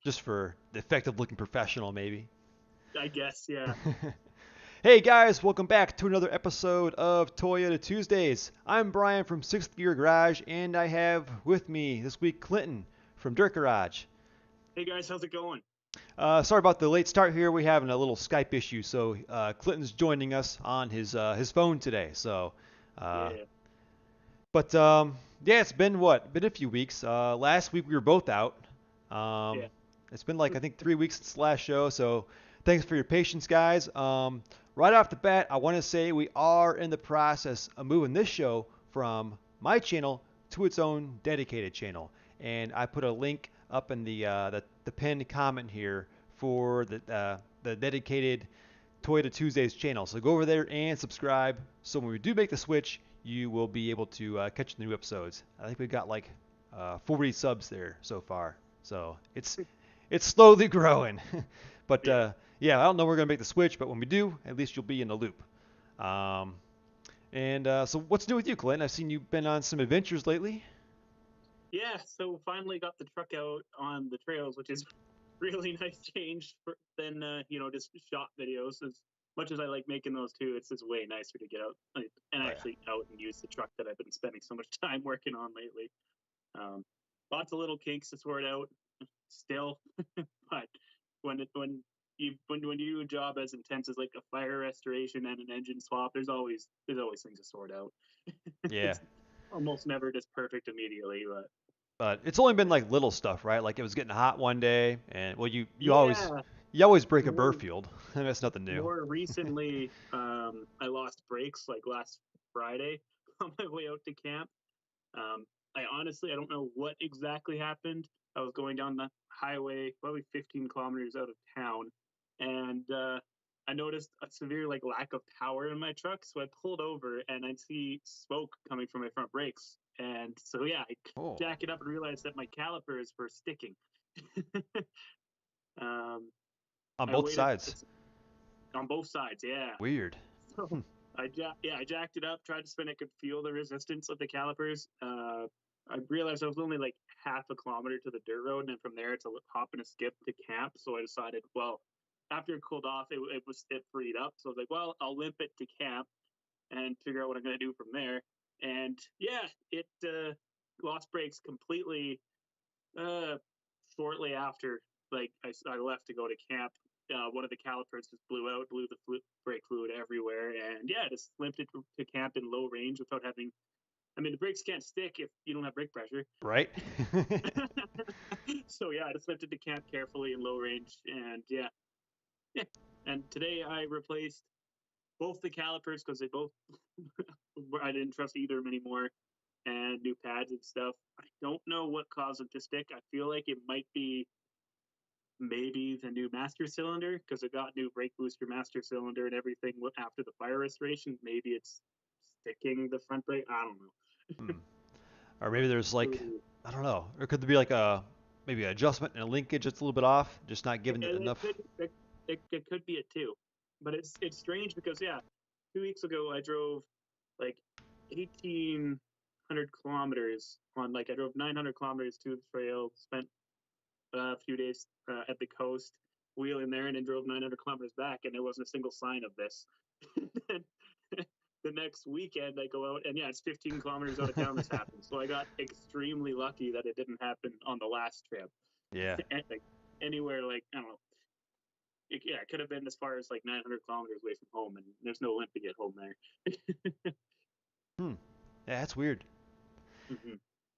just for the effect of looking professional, maybe. I guess, yeah. Hey guys, welcome back to another episode of Toyota Tuesdays. I'm Brian from Sixth Gear Garage, and I have with me this week Clinton from Dirt Garage. Hey guys, how's it going? Sorry about the late start here. We're having a little Skype issue, so Clinton's joining us on his phone today. Uh, Yeah, but yeah, it's been what? Been a few weeks. Last week we were both out. yeah. Um, it's been like I think 3 weeks since the last show, so thanks for your patience, guys. Right off the bat, I want to say we are in the process of moving this show from my channel to its own dedicated channel, and I put a link up in the pinned comment here for the dedicated Toyota Tuesdays channel. So go over there and subscribe. So when we do make the switch, you will be able to catch the new episodes. I think we've got like 40 subs there so far. So it's slowly growing. but Yeah. yeah, I don't know when we're gonna make the switch, but when we do, at least you'll be in the loop. Um, and so what's new with you, Clint? I've seen you've been on some adventures lately. Yeah, so finally got the truck out on the trails, which is really nice change than just shot videos. As much as I like making those too, it's just way nicer to get out and Oh yeah. actually out and use the truck that I've been spending so much time working on lately. Um, Lots of little kinks to sort out still, but when you do a job as intense as like a fire restoration and an engine swap, there's always things to sort out. Yeah. It's almost never just perfect immediately, but But it's only been like little stuff, right? Like it was getting hot one day, and well, yeah, you always break a burr more field. That's nothing new. more recently, I lost brakes like last Friday on my way out to camp. I don't know what exactly happened. I was going down the highway, probably 15 kilometers out of town, and I noticed a severe like lack of power in my truck. So I pulled over, and I see smoke coming from my front brakes. And so yeah, I Oh, jack it up and realized that my calipers were sticking. um, on I both waited sides. on both sides. Yeah. Weird. So I jacked it up, tried to spin. I could feel the resistance of the calipers. I realized I was only like half a kilometer to the dirt road, and then from there it's a hop and a skip to camp. So I decided, well, after it cooled off, it freed up. So I was like, well, I'll limp it to camp and figure out what I'm gonna do from there. And yeah, it lost brakes completely uh, shortly after. Like I left to go to camp, one of the calipers just blew out, blew the brake fluid everywhere, and yeah, just limped it to camp in low range without having. I mean, the brakes can't stick if you don't have brake pressure. Right? So yeah, I just limped it to camp carefully in low range, and yeah, yeah. And today I replaced both the calipers because they both I didn't trust either of them anymore, and new pads and stuff. I don't know what caused them to stick. I feel like it might be maybe the new master cylinder because it got new brake booster master cylinder and everything after the fire restoration. Maybe it's sticking the front brake. I don't know. Hmm. Or maybe there's like, Ooh. I don't know. Or could there be like a maybe an adjustment and a linkage that's a little bit off, just not giving it It enough. could it could be it too, but it's strange because yeah, 2 weeks ago I drove like 1,800 kilometers on like I drove 900 kilometers to the trail, spent a few days at the coast, wheeling there, and then drove 900 kilometers back, and there wasn't a single sign of this. The next weekend, I go out, and yeah, it's 15 kilometers out of town this happened. So I got extremely lucky that it didn't happen on the last trip. Yeah. Like anywhere, like I don't know, yeah, it could have been as far as like 900 kilometers away from home, and there's no limp to get home there. Hmm. Yeah, that's weird. Hmm.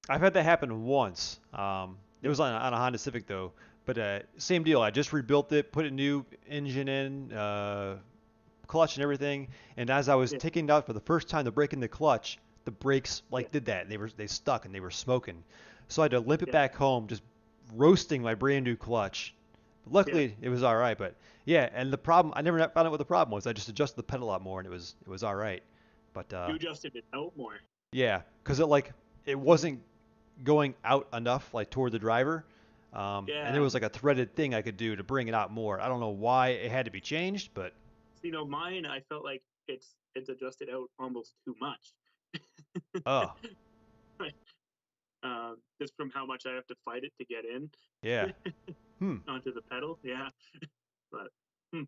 I've had that happen once. It Yeah, was on a Honda Civic though, but same deal. I just rebuilt it, put a new engine in, clutch and everything. And as I was yeah, taking it out for the first time to break in the clutch, the brakes yeah, like did that. And they stuck and they were smoking. So I had to limp it yeah, back home, just roasting my brand new clutch. yeah. Luckily, it was all right. But yeah, and the problem I never found out what the problem was. I just adjusted the pedal a lot more, and it was all right. But You adjusted it out more. yeah, because it wasn't going out enough like toward the driver. And there Yeah. was like a threaded thing I could do to bring it out more. I don't know why it had to be changed, but So, mine, I felt like it's adjusted out almost too much. oh Just from how much I have to fight it to get in. yeah. Hmm. onto the pedal. Yeah, but hmm,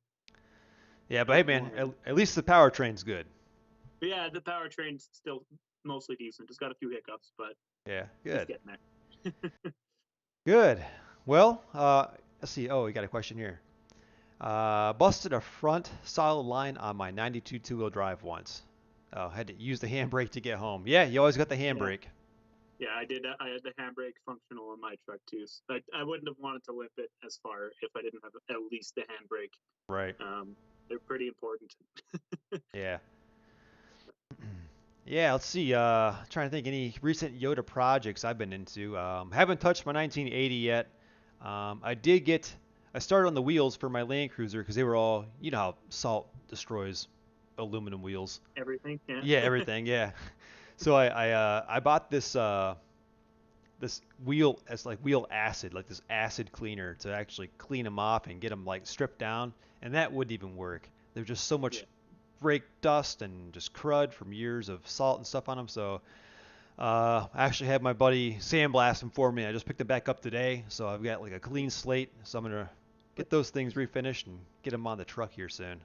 Yeah, but hey, bit man, more. at least the powertrain's good. But yeah, the powertrain's still mostly decent. It's got a few hiccups, but Yeah, it's good. getting there. Good. Well, let's see. Oh, we got a question here. Busted a front solid line on my 92 two-wheel drive once. Oh, had to use the handbrake to get home. Yeah, you always got the Yeah, handbrake. yeah, I did. I had the handbrake functional in my truck too. So I wouldn't have wanted to limp it as far if I didn't have at least the handbrake. Right. They're pretty important. Yeah. Yeah, let's see. Trying to think any recent Yoda projects I've been into. Haven't touched my 1980 yet. I started on the wheels for my Land Cruiser because they were all, you know how salt destroys aluminum wheels. Everything. Yeah. Yeah, everything. Yeah. So I bought this wheel as like wheel acid, like this acid cleaner to actually clean them off and get them like stripped down, and that wouldn't even work. There's just so Yeah. much brake dust and just crud from years of salt and stuff on them. So I actually had my buddy sandblast them for me. I just picked them back up today, so I've got like a clean slate. So I'm gonna get those things refinished and get them on the truck here soon.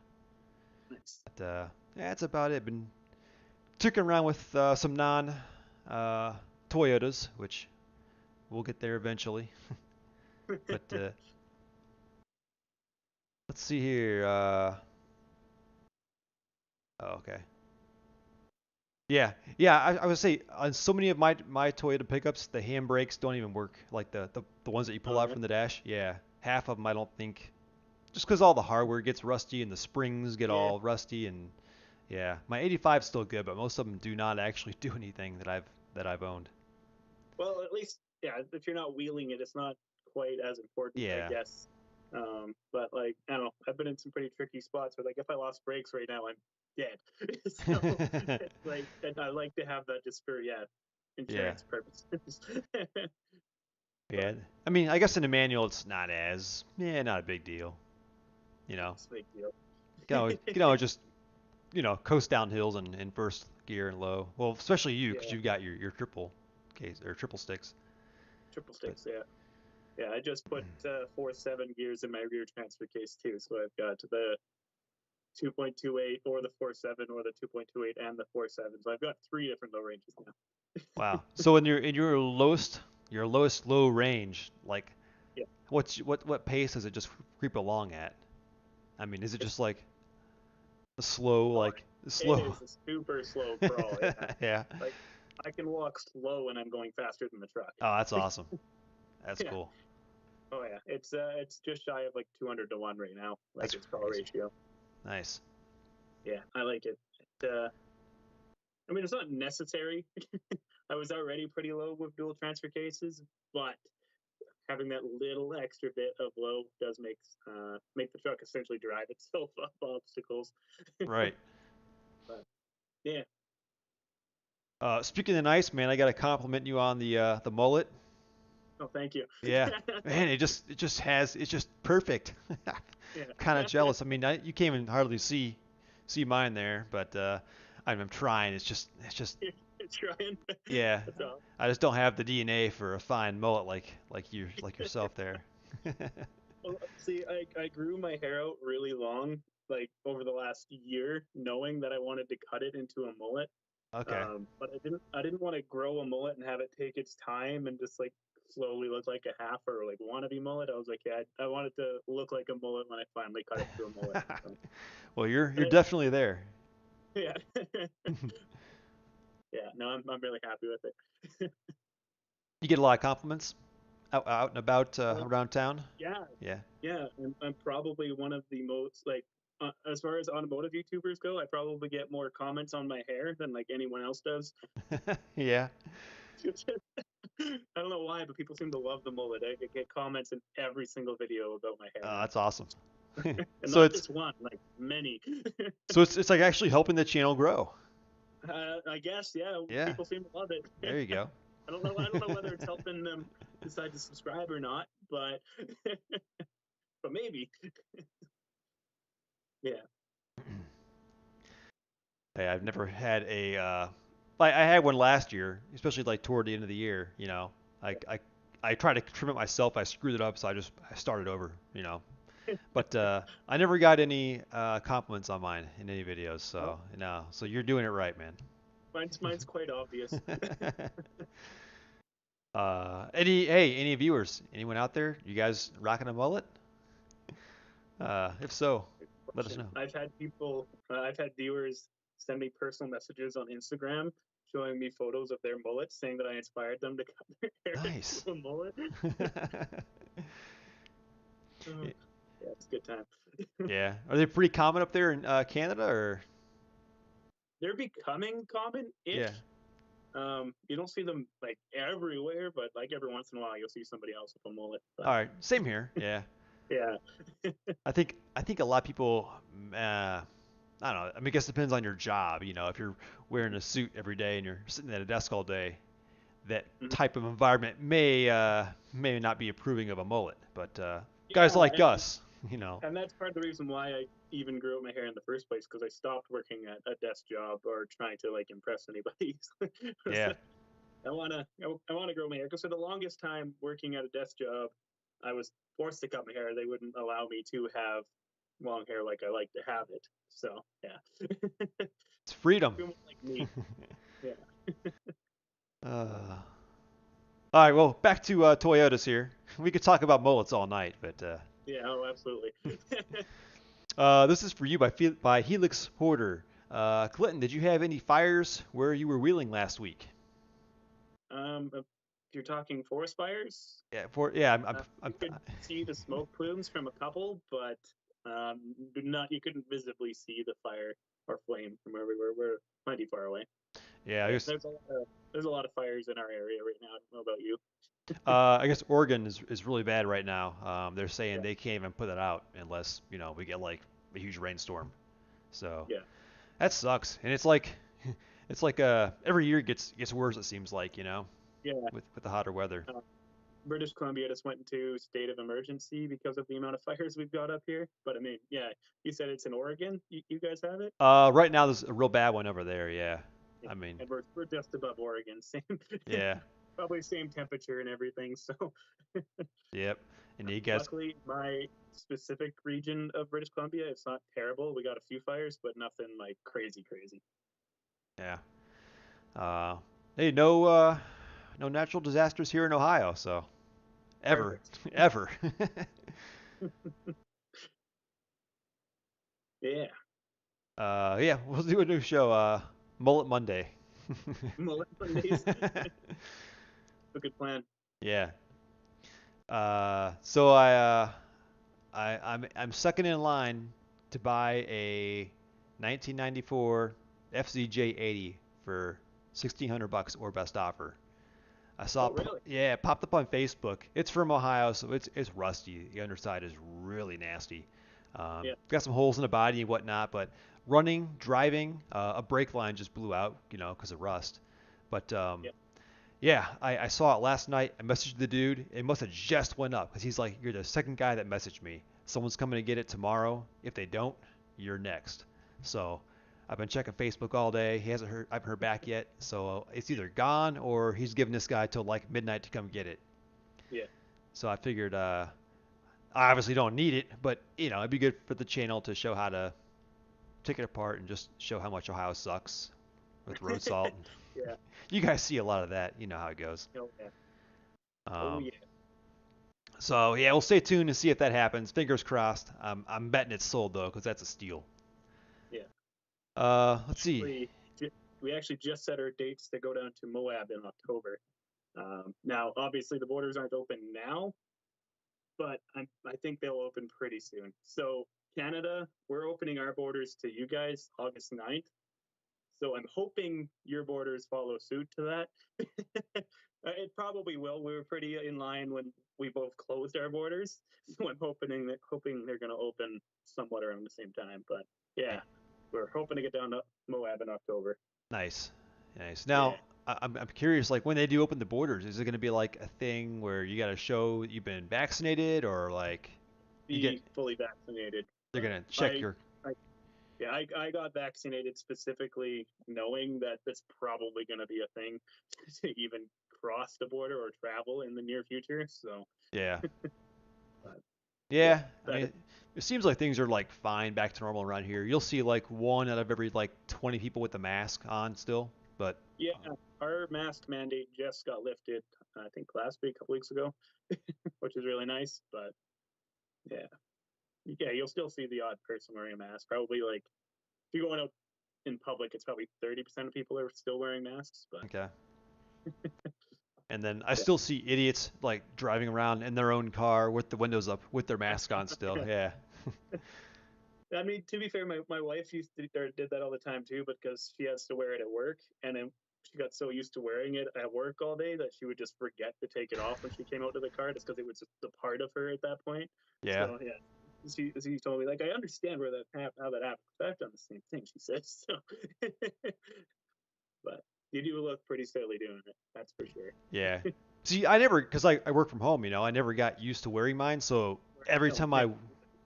Nice. But yeah, that's about it. Been tinkering around with some non Toyotas, which we'll get there eventually. But let's see here. Oh, okay. Yeah, yeah. I would say on so many of my Toyota pickups, the handbrakes don't even work. Like the ones that you pull Oh out yeah. from the dash. Yeah, half of them I don't think. Just because all the hardware gets rusty and the springs get Yeah. all rusty and yeah, my 85 is still good, but most of them do not actually do anything that I've owned. Well, at least yeah, if you're not wheeling it, it's not quite as important, I Yeah. guess. But like I don't know, I've been in some pretty tricky spots where like if I lost brakes right now, I'm dead. So it's like and I like to have that just for Yeah. insurance purposes. Yeah. But I mean, I guess in the manual it's not as not a big deal. You know, it's a big deal. just coast down hills in first gear and low. Well, especially you because Yeah, you've got your triple case or triple sticks. triple But sticks. Yeah, yeah. I just put 4.7 gears in my rear transfer case too, so I've got the 2.28 or the 4.7 or the 2.28 and the 4.7. So I've got three different low ranges now. wow. So in your lowest low range, like Yeah, what pace does it just creep along at? I mean, is it it's just like a slow oh, like it slow? is a super slow crawl. Yeah, Yeah. like I can walk slow when I'm going faster than the truck. Oh, that's awesome. That's Yeah. cool. Oh yeah. It's just shy of like 200 to one right now. Like That's its crawl crazy. ratio. Nice. Yeah, I like it. I mean, it's not necessary. I was already pretty low with dual transfer cases, but having that little extra bit of low does make the truck essentially drive itself up obstacles. Right. But yeah, Speaking of nice, man, I got to compliment you on the mullet. oh thank you. Yeah, man, it's just perfect. Yeah, Kind of jealous. I mean, you can't even hardly see mine there, but I'm trying. you're trying. Yeah, That's all. I just don't have the DNA for a fine mullet like yourself there. Well, see, I grew my hair out really long, like over the last year, knowing that I wanted to cut it into a mullet. Okay. But I didn't want to grow a mullet and have it take its time and just like slowly look like a half or like wannabe mullet. I was like, yeah, I want it to look like a mullet when I finally cut it to a mullet. So, Well, you're and definitely there. yeah, yeah. No, I'm really happy with it. You get a lot of compliments out and about uh, around town. yeah, Yeah. yeah. I'm probably one of the most like as far as automotive YouTubers go, I probably get more comments on my hair than like anyone else does. Yeah. I don't know why, but people seem to love the mullet. I get comments in every single video about my hair now, That's awesome. and So not it's just one, like many. so it's like actually helping the channel grow. I guess, yeah, Yeah. people seem to love it. There you go. I don't know. I don't know whether it's helping them decide to subscribe or not, but but maybe. Yeah, Hey, I've never had like I had one last year, especially like toward the end of the year. yeah, I I tried to trim it myself. I screwed it up, so I started over. But I never got any compliments on mine in any videos. Oh, So so you're doing it right, man. mine's quite obvious. Any viewers? Anyone out there? You guys rocking a mullet? If so, Good let us question. know. I've had viewers send me personal messages on Instagram showing me photos of their mullets, saying that I inspired them to cut their hair into Nice. a mullet. Oh, yeah, it's a good time. Yeah. Are they pretty common up there in Canada or? They're becoming Yeah. common-ish. You don't see them like everywhere, but like every once in a while, you'll see somebody else with a mullet. All But right. Same here. Yeah. yeah, I think a lot of people. I don't know. I mean, I guess it depends on your job. If you're wearing a suit every day and you're sitting at a desk all day, that Mhm. type of environment may not be approving of a mullet. But guys Yeah, like us, you know. and that's part of the reason why I even grew out my hair in the first place because I stopped working at a desk job or trying to like impress anybody. Yeah. I wanna grow my hair because for the longest time working at a desk job, I was forced to cut my hair. They wouldn't allow me to have long hair like I like to have it. So yeah, It's freedom. feel more like me. Yeah, uh, all right. Well, back to Toyotas here. We could talk about mullets all night, but yeah, oh absolutely. this is for you by Helix Porter. Clinton, did you have any fires where you were wheeling last week? If you're talking forest fires, Yeah. I'm you could see the smoke plumes from a couple, but not you couldn't visibly see the fire or flame from where we were. We're plenty far away. yeah. I Yeah, guess there's a lot of fires in our area right now. I don't know about you. I guess Oregon is really bad right now. They're saying Yeah, they can't even put it out unless we get like a huge rainstorm. So yeah, that sucks. And it's like every year gets worse. It seems like yeah. with the hotter weather. Uh, British Columbia just went into state of emergency because of the amount of fires we've got up here. But I mean, yeah, you said it's in Oregon. You guys have it? Right now there's a real bad one over there. Yeah. Yeah, I mean, and we're just above Oregon, same yeah. probably same temperature and everything. So Yep. And you guys, luckily, my specific region of British Columbia, it's not terrible. We got a few fires, but nothing like crazy, crazy. yeah. Uh, hey, no natural disasters here in Ohio. So ever, Perfect. ever. Yeah, Yeah, we'll do a new show. Mullet Monday. mullet Mondays. A good plan. Yeah. So I'm second in line to buy a 1994 FZJ80 for $1,600 or best offer. I saw Oh, it, really? yeah, it popped up on Facebook. It's from Ohio, so it's rusty. The underside is really nasty. Yeah, Got some holes in the body and whatnot, but running, driving, a brake line just blew out, because of rust. But yeah. yeah, I saw it last night. I messaged the dude. It must have just went up because he's like, "You're the second guy that messaged me. Someone's coming to get it tomorrow. If they don't, you're next." So I've been checking Facebook all day. He hasn't heard. I haven't heard back yet. So it's either gone or he's giving this guy till like midnight to come get it. Yeah. So I figured, I obviously don't need it, but it'd be good for the channel to show how to take it apart and just show how much Ohio sucks with road salt. Yeah. You guys see a lot of that. You know how it goes. Oh yeah. Oh Um, yeah. So yeah, we'll stay tuned and see if that happens. Fingers crossed. I'm betting it's sold though, because that's a steal. Yeah. Let's see. Actually, we actually just set our dates to go down to Moab in October. Now, obviously, the borders aren't open now, but I think they'll open pretty soon. So Canada, we're opening our borders to you guys August 9th. So I'm hoping your borders follow suit to that. It probably will. We were pretty in line when we both closed our borders, so I'm hoping they're going to open somewhat around the same time. But yeah, we're hoping to get down to Moab in October. Nice, nice. Yeah, Now I'm curious, like when they do open the borders, is it going to be like a thing where you got to show you've been vaccinated, or like you get be fully vaccinated. they're But going to check your? I yeah, I got vaccinated specifically knowing that that's probably going to be a thing to even cross the border or travel in the near future. So, Yeah. but yeah, Yeah. I that mean, it seems like things are like fine back to normal around here. You'll see like one out of every like 20 people with the mask on still, but yeah, our mask mandate just got lifted, I think last week, a couple weeks ago, which is really nice. But yeah, yeah, you'll still see the odd person wearing a mask. Probably like if you're going out in public, it's probably 30% of people are still wearing masks. But okay. And then I yeah, still see idiots like driving around in their own car with the windows up with their mask on still. yeah. Yeah. I mean, to be fair, my wife used to or did that all the time too, because she has to wear it at work, and then she got so used to wearing it at work all day that she would just forget to take it off when she came out to the car, just because it was just a part of her at that point. Yeah. So yeah, she told me like I understand where how that happened. I've done the same thing. She says so, but you do look pretty silly doing it. That's for sure. Yeah. See, I never, because I work from home, I never got used to wearing mine. So every Oh time yeah,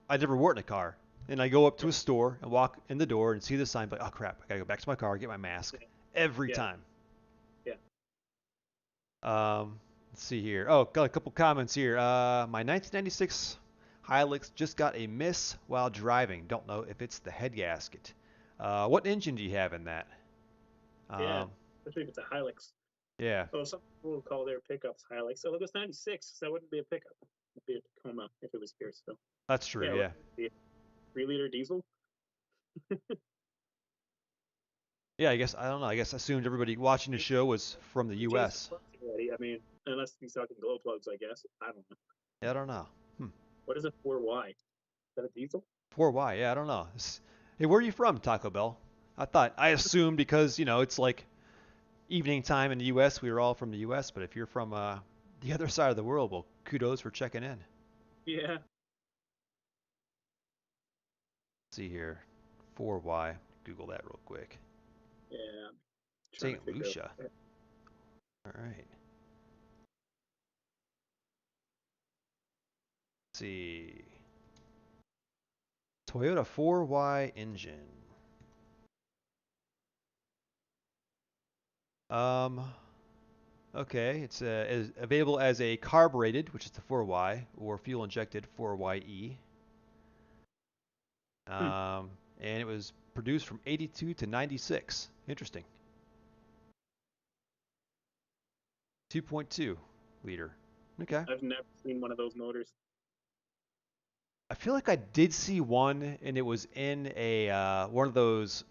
I never wore it in a car. And I go up to yeah, a store and walk in the door and see the sign, like, oh crap, I gotta go back to my car, get my mask. yeah, Every yeah, time. yeah. Let's see here. Oh, got a couple comments here. My 1996 Hilux just got a miss while driving. Don't know if it's the head gasket. What engine do you have in that? Yeah. Um, Especially if it's a Hilux. yeah, Oh, some people will call their pickups Hilux. So it was 96. So that wouldn't be a pickup. It'd be a Tacoma if it was here. So that's true. yeah, Yeah. 3 liter diesel. Yeah, I guess I don't know. I guess I assumed everybody watching the show was from the Who changed the U.S. plugs already? I mean, unless he's talking glow plugs, I guess. I don't know. Yeah, I don't know. Hmm. What is a 4Y? Is that a diesel? 4Y. Yeah, I don't know. Hey, where are you from, Taco Bell? I assumed because it's like evening time in the U.S. We were all from the U.S. But if you're from the other side of the world, well, kudos for checking in. Yeah. Let's see here, 4Y. Google that real quick. Yeah. I'm trying to St. figure out. Lucia. All right. Let's see. Toyota 4Y engine. Um, okay, it's is available as a carbureted, which is the 4Y, or fuel injected 4YE. Hmm. Um, and it was produced from 82 to 96. Interesting. 2.2 liter. Okay. I've never seen one of those motors. I feel like I did see one, and it was in a one of those.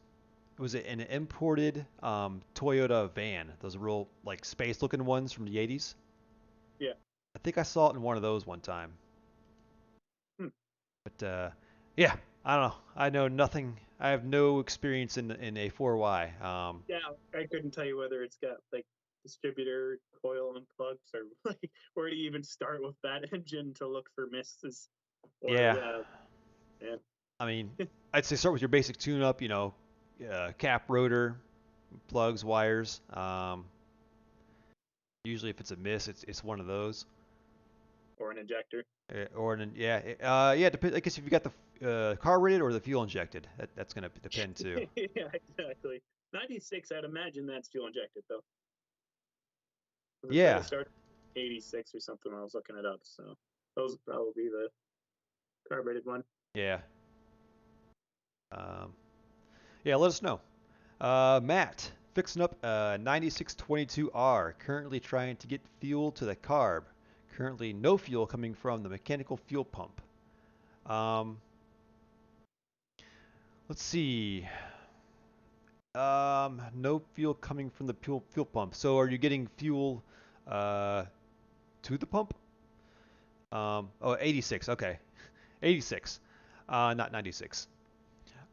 Was it an imported Toyota van? Those real like space-looking ones from the 80s. Yeah. I think I saw it in one of those one time. Hmm. But yeah, I don't know. I know nothing. I have no experience in a 4Y. Yeah. I couldn't tell you whether it's got like distributor coil and plugs or like where do you even start with that engine to look for misses or Yeah, yeah. Yeah. I mean, I'd say start with your basic tune-up. Cap, rotor, plugs, wires. Usually, if it's a miss, it's one of those. Or an injector. Or an yeah, yeah. Depend. I guess if you got the carbureted or the fuel injected, that's gonna depend too. Yeah, exactly. 96, I'd imagine that's fuel injected though. It said Yeah, it started 86 or something when I was looking it up. So those would probably be the carbureted one. yeah, um, yeah. Let us know. Matt, fixing up a 9622R. Currently trying to get fuel to the carb. Currently no fuel coming from the mechanical fuel pump. Um, let's see. No fuel coming from the fuel pump. So are you getting fuel uh, to the pump? 86. Okay, 86. Not 96.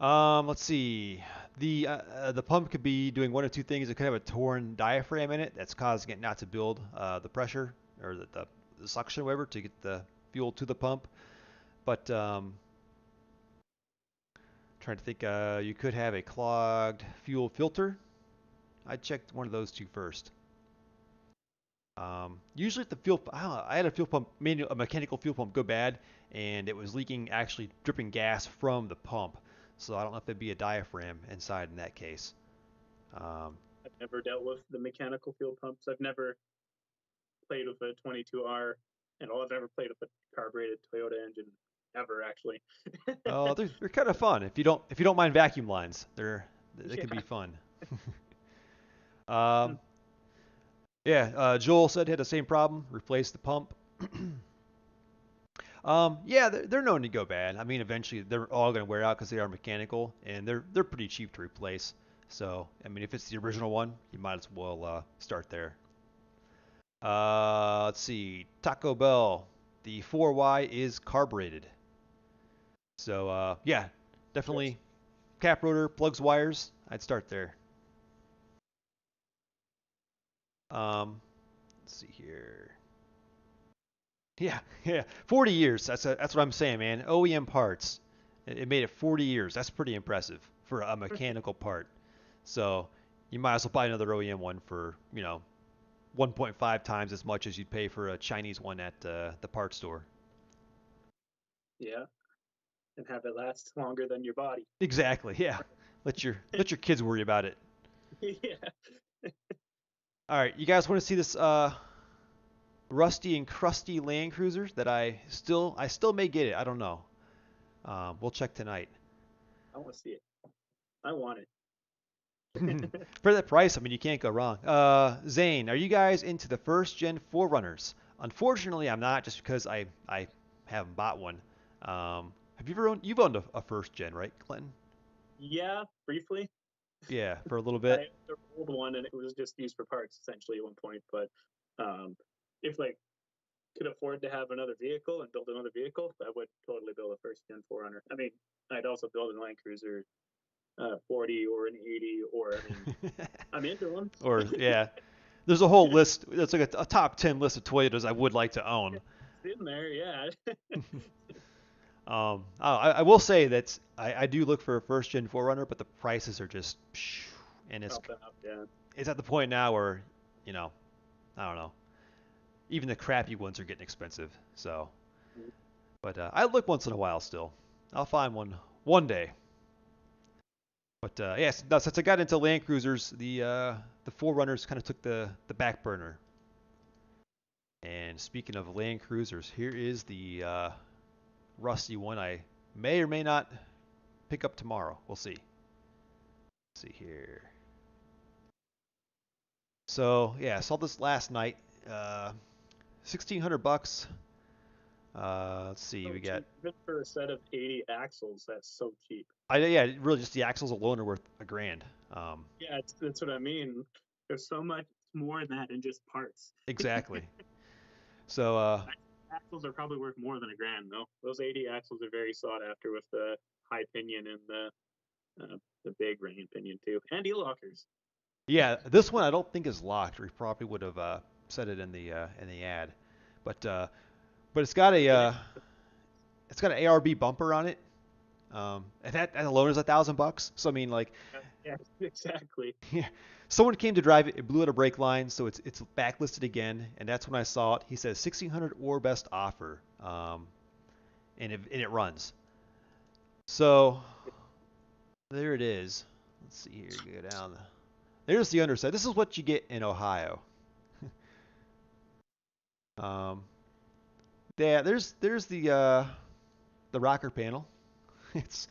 Let's see. The pump could be doing one of two things. It could have a torn diaphragm in it that's causing it not to build the pressure or the suction, or whatever, to get the fuel to the pump. But trying to think, you could have a clogged fuel filter. I checked one of those two first. Usually, if the fuel, I don't know, I had a fuel pump, a mechanical fuel pump go bad, and it was leaking, actually dripping gas from the pump. So I don't know if there'd be a diaphragm inside in that case. Um, I've never dealt with the mechanical fuel pumps. I've never played with a 22R, and all I've ever played with a carbureted Toyota engine ever, actually. Oh, they're kind of fun if you don't mind vacuum lines. They can be Yeah. fun. Um, yeah, Joel said he had the same problem. Replace the pump. Yeah, they're known to go bad. I mean, eventually they're all going to wear out because they are mechanical, and they're pretty cheap to replace. So, I mean, if it's the original one, you might as well start there. Let's see, Taco Bell, the 4Y is carbureted. So, yeah, Yes. definitely cap rotor, plugs, wires. I'd start there. Let's see here. Yeah, yeah, 40 years. That's what I'm saying, man. OEM parts. It made it 40 years. That's pretty impressive for a mechanical part. So you might as well buy another OEM one for 1.5 times as much as you'd pay for a Chinese one at the parts store. Yeah, and have it last longer than your body. Exactly. Yeah. Let your kids worry about it. Yeah. All right, you guys want to see this rusty and crusty Land Cruiser that I still may get it. I don't know. We'll check tonight. I want to see it. I want it. For that price, I mean, you can't go wrong. Zane, are you guys into the first gen Forerunners? Unfortunately, I'm not, just because I haven't bought one. Have you ever you've owned a first gen, right, Clinton? Yeah, briefly. Yeah, for a little I bit. had the old one, and it was just used for parts essentially at one point. But um, if like could afford to have another vehicle and build another vehicle, I would totally build a first gen Forerunner. I mean, I'd also build a Land Cruiser 40 or an 80, or I mean, I'm into them. Or yeah, there's a whole list. It's like a top 10 list of Toyotas I would like to own. It's in there, yeah. I will say that I do look for a first gen Forerunner, but the prices are just, and Up and up, yeah. it's at the point now where, you know, I don't know, even the crappy ones are getting expensive. So, but I look once in a while still. I'll find one day. But yes, no, since I got into Land Cruisers, the Forerunners kind of took the back burner. And speaking of Land Cruisers, here is the rusty one I may or may not pick up tomorrow. We'll see. Let's see here. So yeah, I saw this last night. 1,600 bucks. Let's see, So we got. cheap. Even for a set of 80 axles, that's so cheap. Yeah, really just the axles alone are worth $1,000. Um, Yeah, that's what I mean. There's so much more in that than just parts. exactly. So Axles are probably worth more than $1,000, though. Those 80 axles are very sought after with the high pinion and the big ring pinion too, and e-lockers. yeah, this one I don't think is locked. We probably would have said it in the ad, but uh, but Yeah, it's got an ARB bumper on it. And that alone is $1,000. So I mean, like, yeah, exactly. yeah, someone came to drive it. It blew out a brake line, so it's backlisted again. And that's when I saw it. He says 1,600 or best offer, and it runs. So there it is. Let's see here. Go down. There's the underside. This is what you get in Ohio. Um, yeah, there's the rocker panel. It's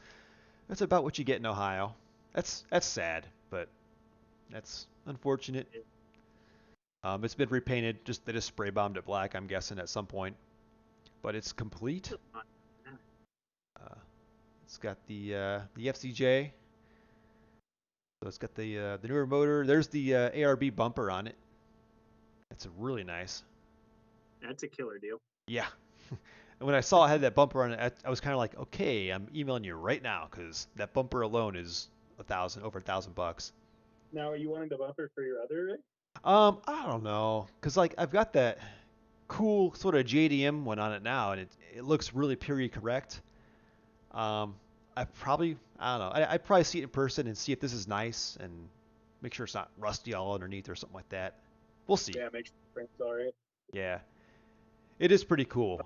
that's about what you get in Ohio. That's sad, but that's unfortunate. It's been repainted. Just they just spray bombed it black, I'm guessing, at some point. But it's complete. Uh, it's got the FCJ. So it's got the newer motor. There's the ARB bumper on it. It's really nice. That's a killer deal. Yeah. And when I saw it had that bumper on it, I was kind of like, okay, I'm emailing you right now because that bumper alone is over $1,000. Now, are you wanting the bumper for your other rig? I don't know, cause like I've got that cool sort of JDM one on it now, and it looks really period correct. Um, I don't know. I'd probably see it in person and see if this is nice and make sure it's not rusty all underneath or something like that. We'll see. Yeah, make sure the frame's all right. Yeah, it is pretty cool.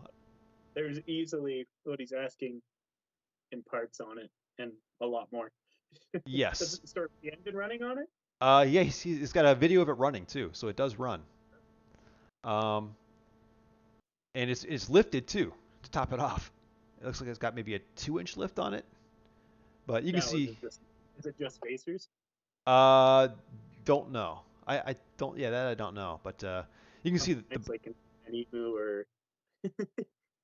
There's easily what he's asking in parts on it, and a lot more. Does Yes. it start the engine running on it? Yeah, he's got a video of it running too, so it does run. Um, and it's lifted too to top it off. It looks like it's got maybe a 2-inch lift on it, but you can Now, see. is it just spacers? Uh, don't know. I don't. Yeah, that I don't know. But you can see the It's like an emu or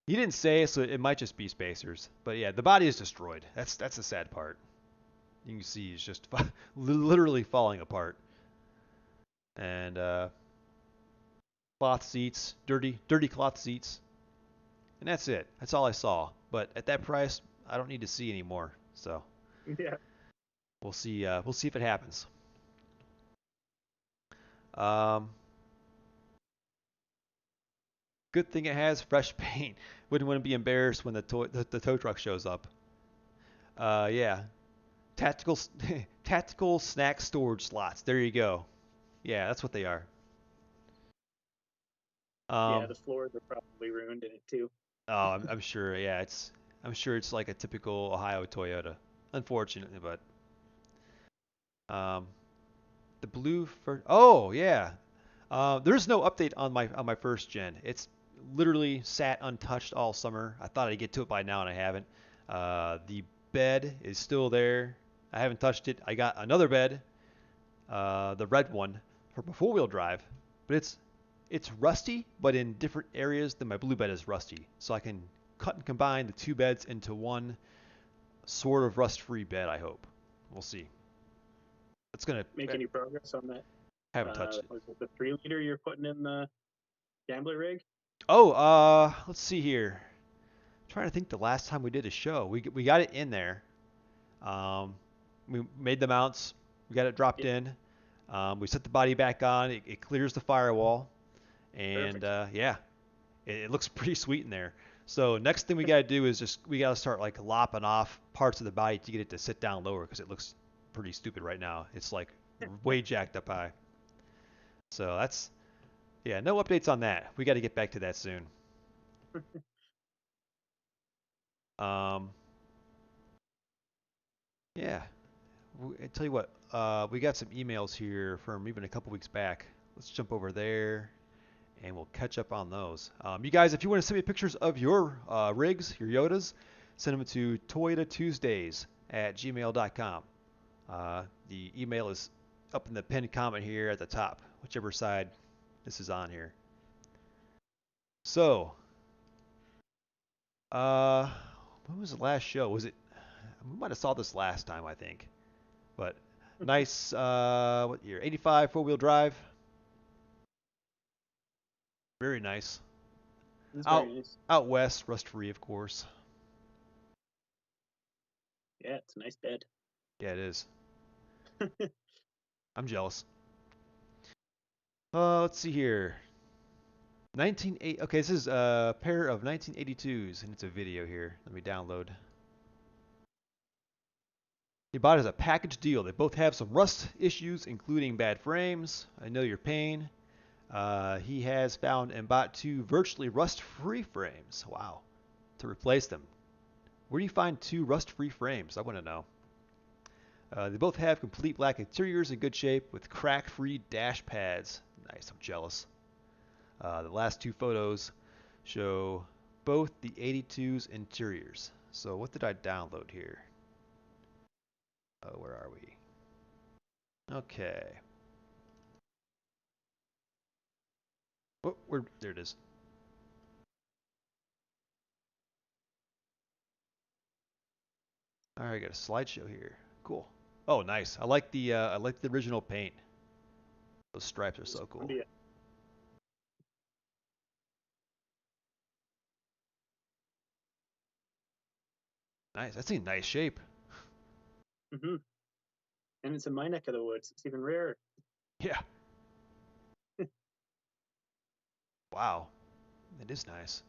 he didn't say, so it might just be spacers. But yeah, the body is destroyed. That's the sad part. You can see it's just literally falling apart. And cloth seats, dirty cloth seats, and that's it. That's all I saw. But at that price, I don't need to see anymore. So yeah. we'll see. We'll see if it happens. Um, good thing it has fresh paint. Wouldn't want to be embarrassed when the tow truck shows up. Yeah, tactical tactical snack storage slots. There you go. Yeah, that's what they are. Yeah, Um, the floors are probably ruined in it too. oh, I'm sure. Yeah, I'm sure it's like a typical Ohio Toyota. Unfortunately, but um, the blue first. Oh yeah. There's no update on my first gen. It's literally sat untouched all summer. I thought I'd get to it by now, and I haven't. The bed is still there. I haven't touched it. I got another bed, the red one, for 4-wheel drive, but it's rusty, but in different areas than my blue bed is rusty. So I can cut and combine the two beds into one sort of rust-free bed. I hope. We'll see. It's gonna. Make I any progress on that? haven't touched it. Was it the 3 liter you're putting in the gambler rig? Oh, let's see here. I'm trying to think the last time we did a show. We got it in there. Um, we made the mounts. We got it dropped Yeah, in. We set the body back on. It clears the firewall, and perfect. yeah, it looks pretty sweet in there. So next thing we got to do is just we got to start like lopping off parts of the body to get it to sit down lower because it looks pretty stupid right now. It's like way jacked up high. So that's yeah, no updates on that. We got to get back to that soon. Um, yeah, I tell you what, we got some emails here from even a couple weeks back. Let's jump over there and we'll catch up on those. You guys, if you want to send me pictures of your rigs, your Yodas, send them to toyotatuesdays@gmail.com. The email is up in the pinned comment here at the top, whichever side this is on here. So, uh, when was the last show? Was it? We might have saw this last time, I think. But nice, what year? 85 4-wheel drive. Very nice. It's very Out nice. out west, rust free, of course. Yeah, it's a nice bed. Yeah, it is. I'm jealous. Let's see here. 1980. Okay, this is a pair of 1982s, and it's a video here. Let me download. He bought it as a package deal. They both have some rust issues, including bad frames. I know your pain. He has found and bought two virtually rust-free frames. Wow. To replace them. Where do you find two rust-free frames? I want to know. They both have complete black interiors in good shape with crack-free dash pads. Nice, I'm jealous. The last two photos show both the 82's interiors. So what did I download here? Oh, where are we? Okay. Oh, there it is. All right, I got a slideshow here. Cool. Oh, nice. I like the original paint. Those stripes are It's so cool. Columbia. Nice. That's in nice shape. Hmm. And it's in my neck of the woods. It's even rarer. Yeah. Wow. It is nice.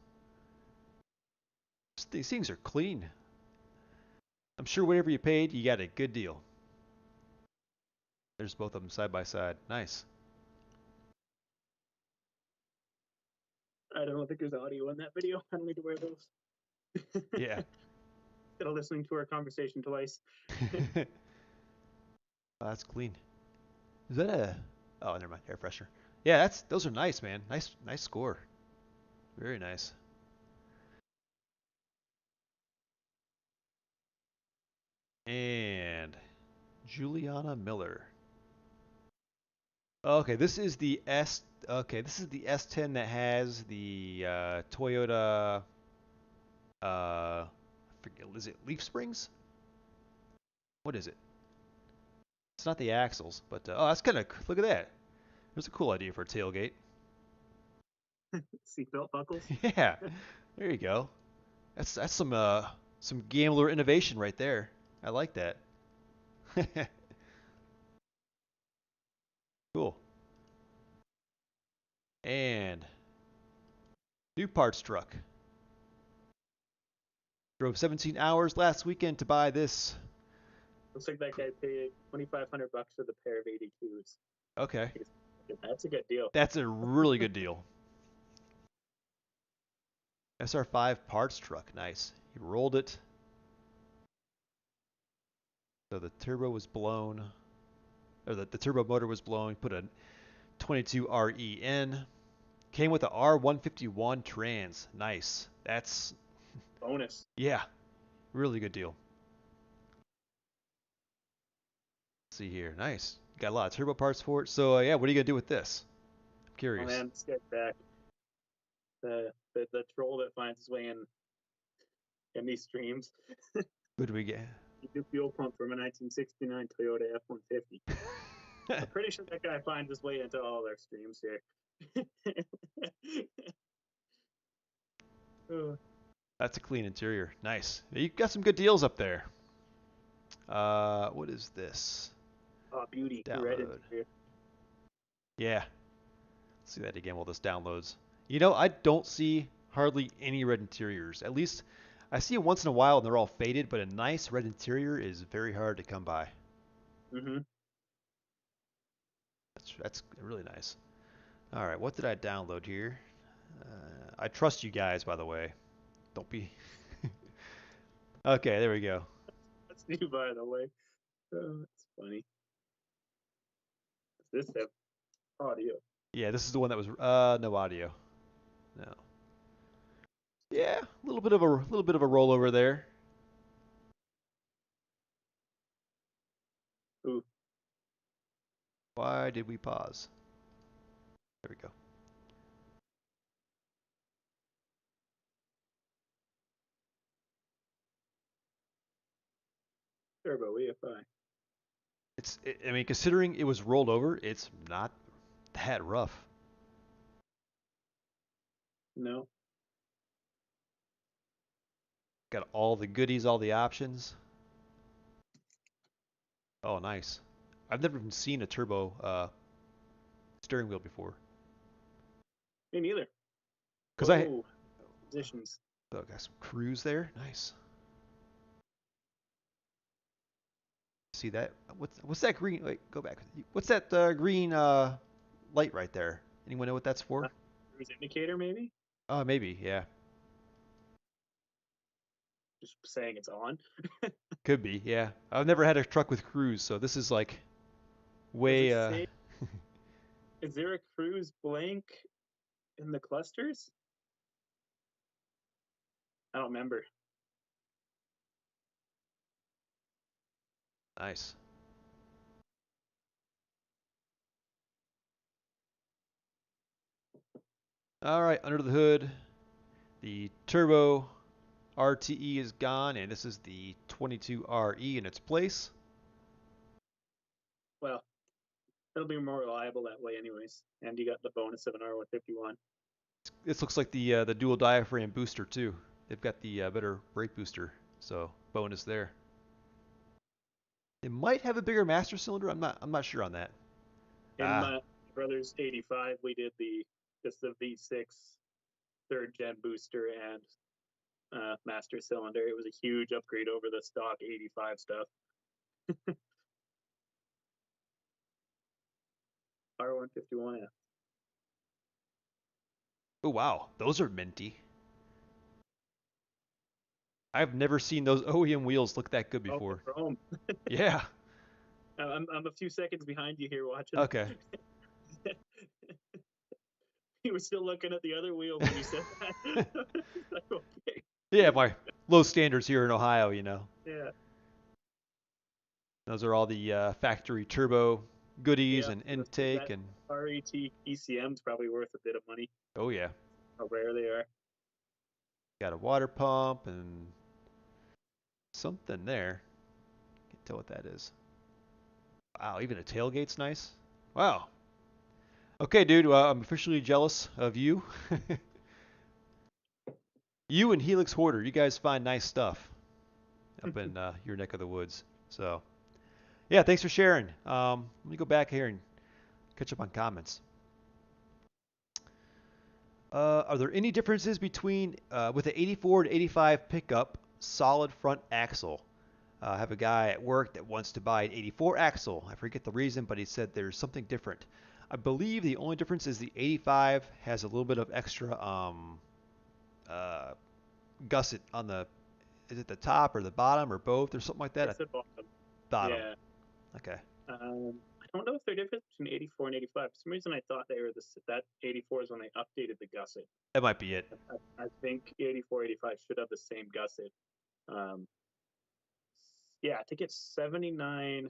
These things are clean. I'm sure whatever you paid, you got a good deal. There's both of them side by side. Nice. I don't think there's audio in that video. I don't need to wear those. Yeah. Instead of listening to our conversation twice. Oh, that's clean. Is that a? Oh, never mind. Air freshener. Yeah, those are nice, man. Nice score. Very nice. And Juliana Miller. Okay, this is the S. Okay, this is the S10 that has the Toyota. I forget. Is it leaf springs? What is it? It's not the axles, but oh, that's kind of look at that. There's a cool idea for a tailgate. Seatbelt buckles. Yeah, there you go. That's some gambler innovation right there. I like that. Cool. And new parts truck. Drove 17 hours last weekend to buy this. Looks like that guy paid $2,500 for the pair of 82s. Okay, That's a good deal. that's a really good deal. SR5 parts truck, nice. He rolled it. So the turbo was blown, or the turbo motor was blown. Put a 22 RE in. Came with a R151 trans. Nice. That's Bonus. yeah, really good deal. Let's see here, nice. Got a lot of turbo parts for it. So yeah, what are you gonna do with this? I'm Oh curious. man, let's get back. The troll that finds his way in these streams. What do we get? The fuel pump from a 1969 Toyota F-150. I'm pretty sure that guy finds his way into all our streams here. That's a clean interior. Nice. You got some good deals up there. What is this? Oh, beauty. Download. Yeah. Let's see that again while this downloads. You know, I don't see hardly any red interiors. At least I see them once in a while and they're all faded, but a nice red interior is very hard to come by. Mm-hmm. That's really nice. All right, what did I download here? I trust you guys, by the way. Don't be. Okay, there we go. That's new, by the way. Oh, that's funny. Does this have audio? Yeah, this is the one that was no audio. No. Yeah, a little bit of a rollover there. Ooh, Why did we pause? There we go. turbo EFI. I mean, considering it was rolled over, it's not that rough. No. Got all the goodies, all the options. Oh, nice. I've never even seen a turbo steering wheel before. Me neither. Cause Positions. got some cruise there. Nice. See that? What's that green? Wait, go back. What's that green light right there? Anyone know what that's for? Cruise indicator, maybe? Maybe. Yeah. Just saying it's on. Could be. Yeah. I've never had a truck with cruise, so this is like way. Is there a cruise blank in the clusters? I don't remember. Nice. All right, under the hood, the turbo RTE is gone, and this is the 22RE in its place. Well, it'll be more reliable that way, anyways. And you got the bonus of an R151. This looks like the dual diaphragm booster too. They've got the better brake booster, so bonus there. It might have a bigger master cylinder. I'm not sure on that. In my brother's 85, we did just the V6 third gen booster and master cylinder. It was a huge upgrade over the stock 85 stuff. R151. Oh wow, those are minty. I've never seen those OEM wheels look that good before. Chrome. Yeah. I'm a few seconds behind you here watching. Okay. he was still looking at the other wheels when you said that. Like, okay. Yeah, my low standards here in Ohio, you know. Yeah. Those are all the factory turbo goodies Yeah. and That intake and RET ECM is probably worth a bit of money. oh yeah, How rare they are. got a water pump and something there. Can't tell what that is. Wow, even a tailgate's nice. Wow. Okay, dude, I'm officially jealous of you. You and Helix Hoarder, you guys find nice stuff up in your neck of the woods. So, yeah, thanks for sharing. Let me go back here and catch up on comments. Are there any differences between with the 84 to 85 pickup solid front axle? I have a guy at work that wants to buy an 84 axle. I forget the reason, but he said there's something different. I believe the only difference is the 85 has a little bit of extra uh, gusset on the, is it the top or the bottom or both or something like that? It's the bottom. Bottom. Yeah. Okay. I don't know if they're different between 84 and 85. For some reason, I thought they were that 84 is when they updated the gusset. That might be it. I think 84, 85 should have the same gusset. Um, yeah, I think it's 79.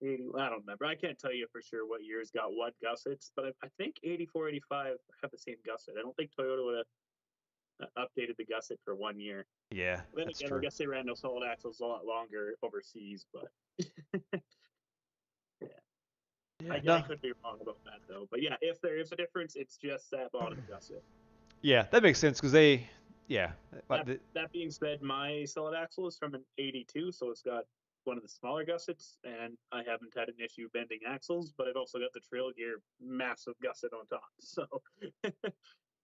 80, I don't remember. I can't tell you for sure what years got what gussets, but I think 84, 85 have the same gusset. I don't think Toyota would have updated the gusset for 1 year. Yeah, Then that's again, true. I guess they ran those solid axles a lot longer overseas, but yeah, Yeah, I no. could be wrong about that though. But yeah, if there is a difference, it's just that bottom gusset. Yeah, that makes sense because they, yeah. That being said, my solid axle is from an 82, so it's got one of the smaller gussets, and I haven't had an issue bending axles, but I've also got the trail gear massive gusset on top. So,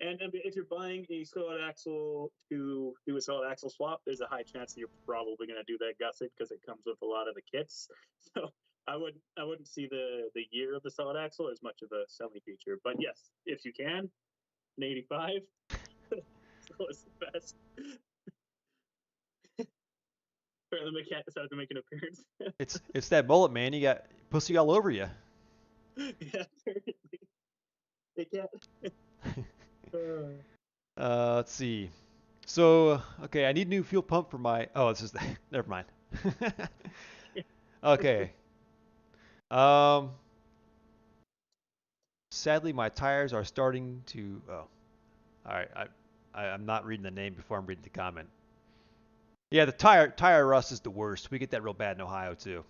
and if you're buying a solid axle to do a solid axle swap, there's a high chance that you're probably going to do that gusset because it comes with a lot of the kits. So I wouldn't see the year of the solid axle as much of a selling feature. But yes, if you can, an 85. So it's the best. Apparently, my cat decided to make an appearance. It's that bullet, man. You got pussy all over you. Yeah, apparently. They can't. Let's see. So, okay, I need a new fuel pump for my. Oh, it's just never mind. Okay. Um, Sadly, my tires are starting to. Oh, all right. I'm not reading the name before I'm reading the comment. Yeah, the tire rust is the worst. We get that real bad in Ohio too.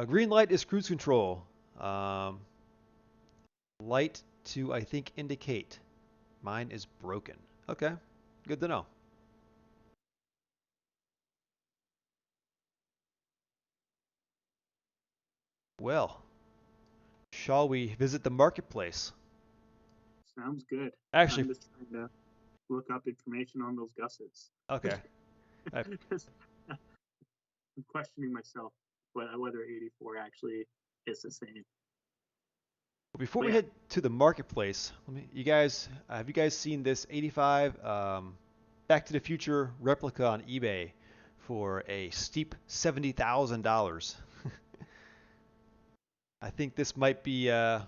Green light is cruise control. Um, Light to I think indicate. Mine is broken. Okay, good to know. Well, shall we visit the marketplace? Sounds good. Actually, I'm just trying to look up information on those gussets. okay. Uh, I'm questioning myself whether 84 actually is the same. Before But we yeah, head to the marketplace, you guys, have you guys seen this 85 Back to the Future replica on eBay for a steep $70,000? I think this might be a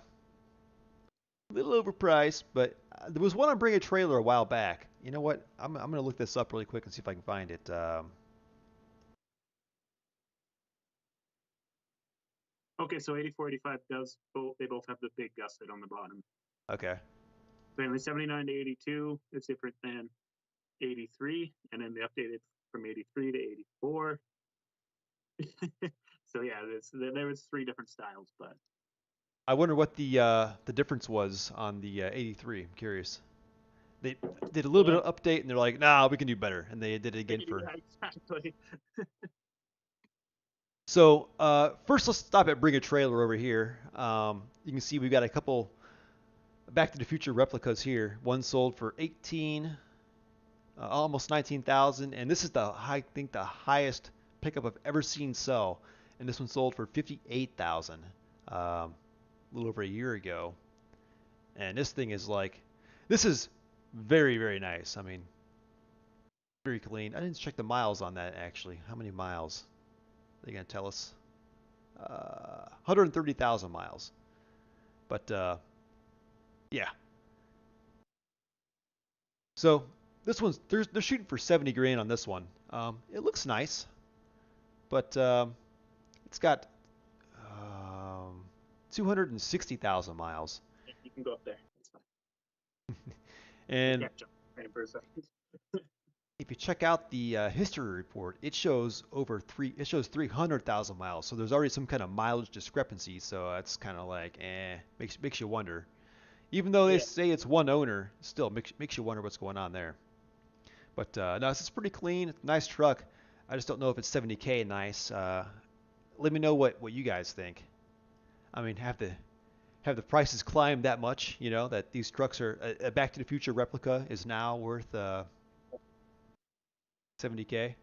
little overpriced, but there was one on Bring a Trailer a while back. You know what? I'm gonna look this up really quick and see if I can find it. okay, so 84, 85 does both. They both have the big gusset on the bottom. Okay. So 79 to 82 is different than 83, and then they updated from 83 to 84. So yeah, there was three different styles, but I wonder what the difference was on the 83. I'm curious. They did a little bit yeah, of update and they're like, nah, we can do better, and they did it again for. yeah, exactly. So first, let's stop at Bring a Trailer over here. You can see we've got a couple Back to the Future replicas here. One sold for 18, almost 19,000, and this is I think the highest pickup I've ever seen sell, and this one sold for 58,000, a little over a year ago. And this thing is like, this is very very nice. I mean, very clean. I didn't check the miles on that actually. How many miles? Are they gonna tell us? 130,000 miles. But yeah. So this one's they're shooting for 70 grand on this one. It looks nice, but it's got um, 260,000 miles. You can go up there. It's fine. I And can't jump right for a second. if you check out the history report, it shows it shows 300,000 miles. So there's already some kind of mileage discrepancy. So that's kind of like, makes you wonder. Even though they Yeah. say it's one owner, still makes you wonder what's going on there. But no, it's pretty clean, nice truck. I just don't know if it's 70K nice. Let me know what you guys think. I mean, have the prices climbed that much? You know that these trucks are a Back to the Future replica is now worth 70K.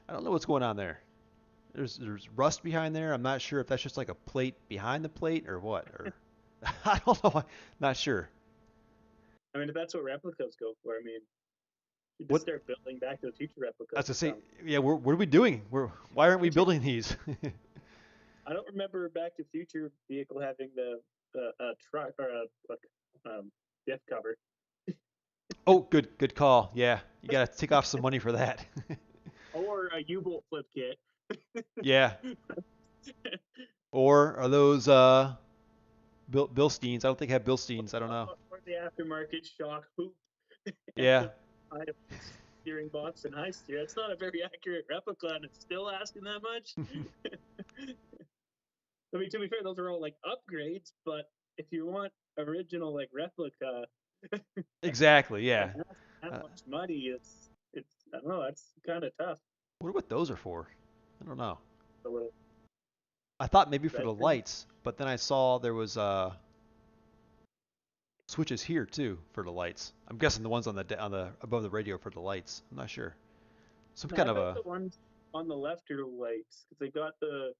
I don't know what's going on there. There's rust behind there. I'm not sure if that's just like a plate behind the plate or what. Or I don't know. Not sure. I mean, if that's what replicas go for, I mean, you just What start building Back to the Future replicas. as I say, yeah. What are we doing? Why aren't we building these? I don't remember a Back to the Future vehicle having a truck or a diff cover. Oh, good call. Yeah, you gotta take off some money for that. Or a U-bolt flip kit. Yeah. Or are those Bilsteins? I don't think I have Bilsteins. I don't know. Or the aftermarket shock hoop. Yeah. Item steering box and high steer. It's not a very accurate replica, and it's still asking that much. I mean, to be fair, those are all like upgrades, but if you want original like replica, Exactly. Yeah. that Uh, much money, it's I don't know, that's kind of tough. wonder what those are for. I don't know. The little I thought maybe for red the thing. lights, but then I saw there was switches here too for the lights. I'm guessing the ones on the above the radio for the lights. I'm not sure. Some No, kind I of bet a the ones on the left are lights because they got the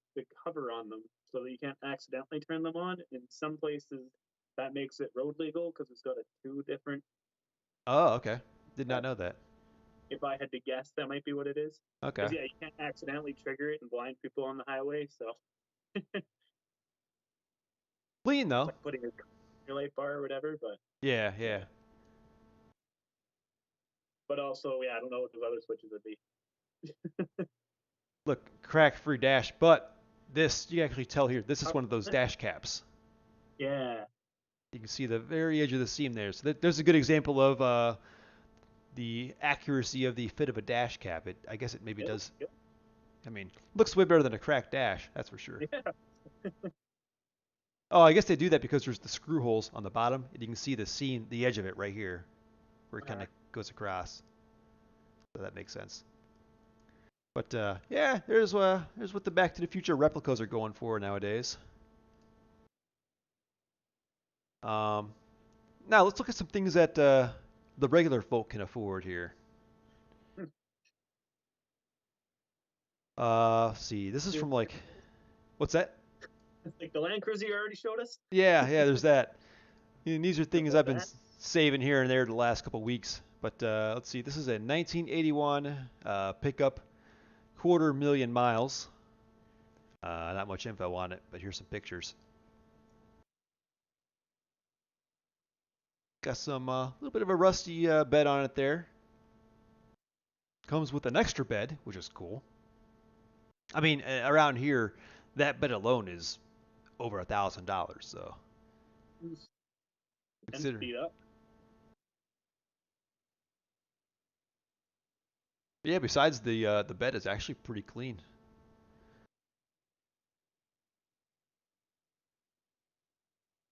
cover on them so that you can't accidentally turn them on. In some places, that makes it road legal because it's got two different. Oh, okay. Did Uh, not know that. if I had to guess, that might be what it is. Okay. Because yeah, you can't accidentally trigger it and blind people on the highway. So it's Clean though. like putting your light bar or whatever. Yeah, yeah. But also, yeah, I don't know what those other switches would be. Look, crack-free dash, but this you can actually tell here. This is one of those dash caps. Yeah. You can see the very edge of the seam there. So there's a good example of the accuracy of the fit of a dash cap. I guess it maybe It does. looks good. I mean, looks way better than a cracked dash, that's for sure. Yeah. Oh, I guess they do that because there's the screw holes on the bottom, and you can see the seam, the edge of it right here, where it kind of goes across. So that makes sense. But yeah, there's what the Back to the Future replicas are going for nowadays. Um, now let's look at some things that the regular folk can afford here. See, this is from like, what's that? Like the Land Cruiser you already showed us. Yeah, there's that. And these are Stuff things like I've been that. saving here and there the last couple weeks. But let's see, this is a 1981 pickup, 250,000 miles. Not much info on it, but here's some pictures. Got some little bit of a rusty bed on it there. Comes with an extra bed, which is cool. I mean, around here, that bed alone is over $1,000. So And consider. speed up. Yeah. Besides the bed is actually pretty clean.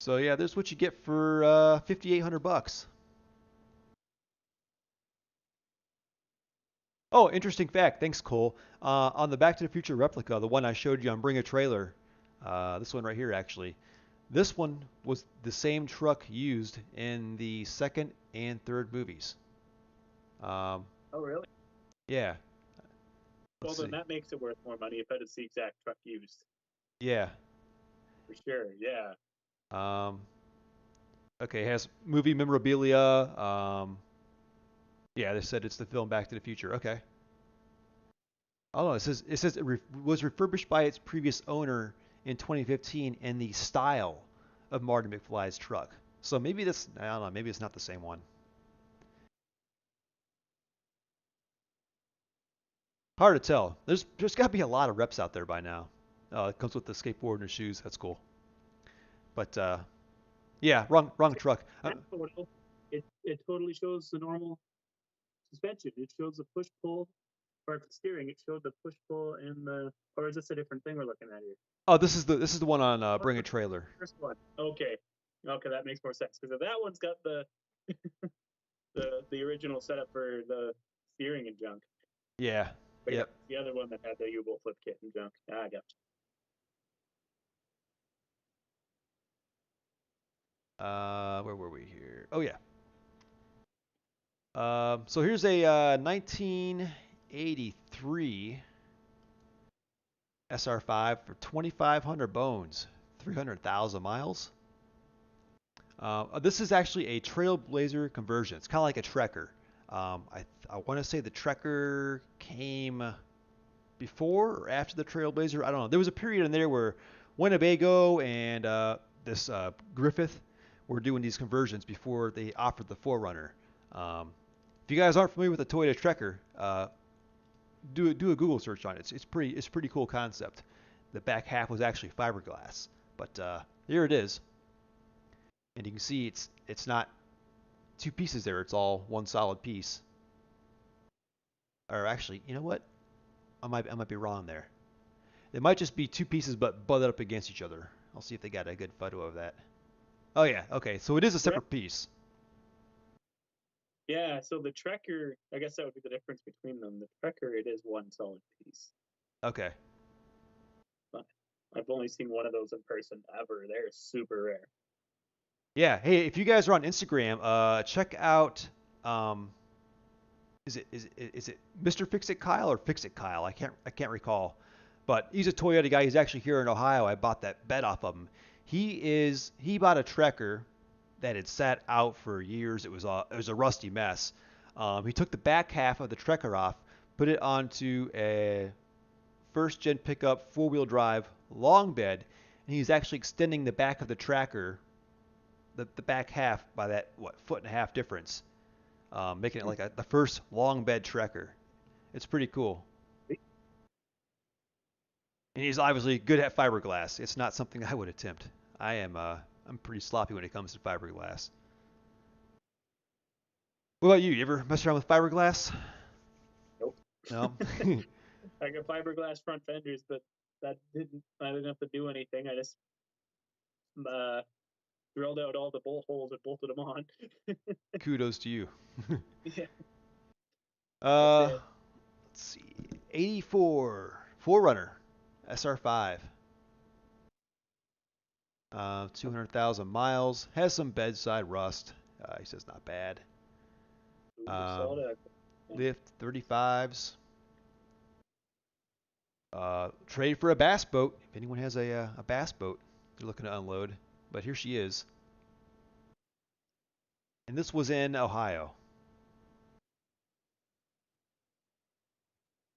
So yeah, there's what you get for 5,800 bucks. Oh, interesting fact. Thanks, Cole. On the Back to the Future replica, the one I showed you on Bring a Trailer, this one right here actually, this one was the same truck used in the second and third movies. Um, Oh, really? yeah. Well, Let's then see. that makes it worth more money if it's the exact truck used. Yeah. For sure. Yeah. Um, okay, it has movie memorabilia. Yeah, they said it's the film Back to the Future. Okay. Oh, it says was refurbished by its previous owner in 2015 in the style of Marty McFly's truck. So maybe this, I don't know, maybe it's not the same one. Hard to tell. There's got to be a lot of reps out there by now. It comes with the skateboard and the shoes. That's cool. But yeah, wrong truck. That photo, it totally shows the normal suspension. It shows the push pull part of the steering. It showed the push pull and the, or is this a different thing we're looking at here? Oh, this is the one on Oh, Bring a Trailer. first one. Okay. Okay, that makes more sense because that one's got the the original setup for the steering and junk. Yeah. But Yep. yeah, the other one that had the U-bolt flip kit and junk. Ah, I got Where were we here? Oh yeah. So here's a 1983 SR5 for 2,500 bones, 300,000 miles. This is actually a Trailblazer conversion. It's kind of like a Trekker. I want to say the Trekker came before or after the Trailblazer. I don't know. There was a period in there where Winnebago and this Griffith were doing these conversions before they offered the 4Runner. If you guys aren't familiar with the Toyota Trekker, do a Google search on it. It's pretty cool concept. The back half was actually fiberglass, but here it is, and you can see it's not two pieces there. It's all one solid piece. Or actually, you know what? I might be wrong there. It might just be two pieces but butted up against each other. I'll see if they got a good photo of that. Oh yeah, okay. So it is a it. separate piece. Yeah, so the Trekker, I guess that would be the difference between them. The Trekker, it is one solid piece. Okay. But I've only seen one of those in person ever. They're super rare. Yeah. Hey, if you guys are on Instagram, check out is it Mr. Fix It Kyle or Fix It Kyle? I can't recall. But he's a Toyota guy. He's actually here in Ohio. I bought that bed off of him. He bought a Trekker that had sat out for years. It was a rusty mess. He took the back half of the Trekker off, put it onto a first gen pickup 4-wheel drive long bed, and he's actually extending the back of the tracker, the back half by that foot and a half difference, making it like the first long bed Trekker. It's pretty cool. And he's obviously good at fiberglass. It's not something I would attempt. I'm pretty sloppy when it comes to fiberglass. What about you? You ever mess around with fiberglass? Nope. No. I got fiberglass front fenders, but I didn't have to do anything. I just uh, drilled out all the bolt holes and bolted them on. Kudos to you. Yeah, that's uh, it. let's see. 84 4Runner SR5. 200,000 miles. Has some bedside rust. He says not bad. Ooh, solid. Lift 35s. Trade for a bass boat. If anyone has a bass boat they're looking to unload. But here she is. And this was in Ohio.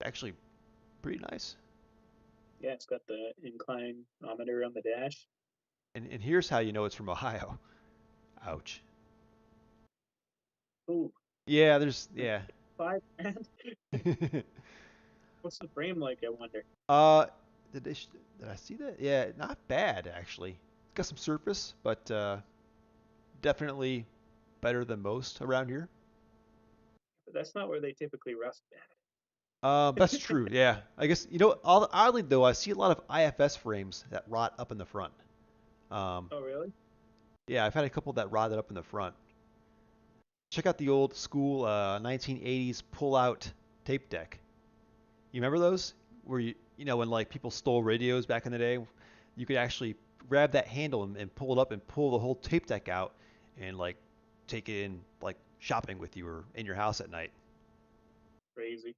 Actually, pretty nice. Yeah, it's got the inclinometer on the dash. And here's how you know it's from Ohio. Ouch. Ooh, Yeah, yeah. $5,000. What's the frame like? I wonder. uh, did I see that? Yeah, not bad actually. It's got some surface, but definitely better than most around here. But that's not where they typically rust at. That's true. Yeah, I guess oddly though, I see a lot of IFS frames that rot up in the front. Um, Oh, really? yeah, I've had a couple that rotted up in the front. Check out the old school 1980s pull-out tape deck. You remember those? Where when like people stole radios back in the day, you could actually grab that handle and pull it up and pull the whole tape deck out and like take it in like shopping with you or in your house at night. Crazy.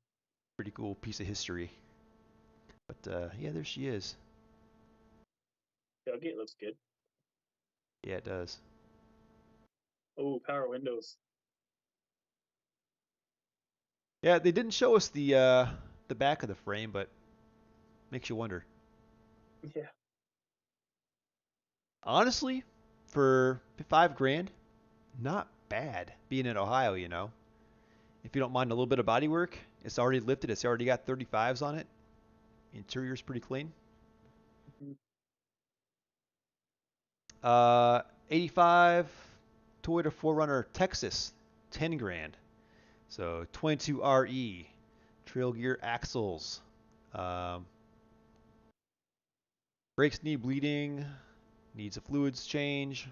Pretty cool piece of history. But yeah, there she is. Tailgate looks good. Yeah, it does. Oh, power windows. Yeah, they didn't show us the back of the frame, but makes you wonder. Yeah. Honestly, for 5 grand, not bad being in Ohio, you know. If you don't mind a little bit of body work, it's already lifted. It's already got 35s on it. Interior's pretty clean. Mhm. 85 Toyota 4Runner Texas, 10 grand. So 22RE, trail gear axles. Um, brakes need bleeding, needs a fluids change,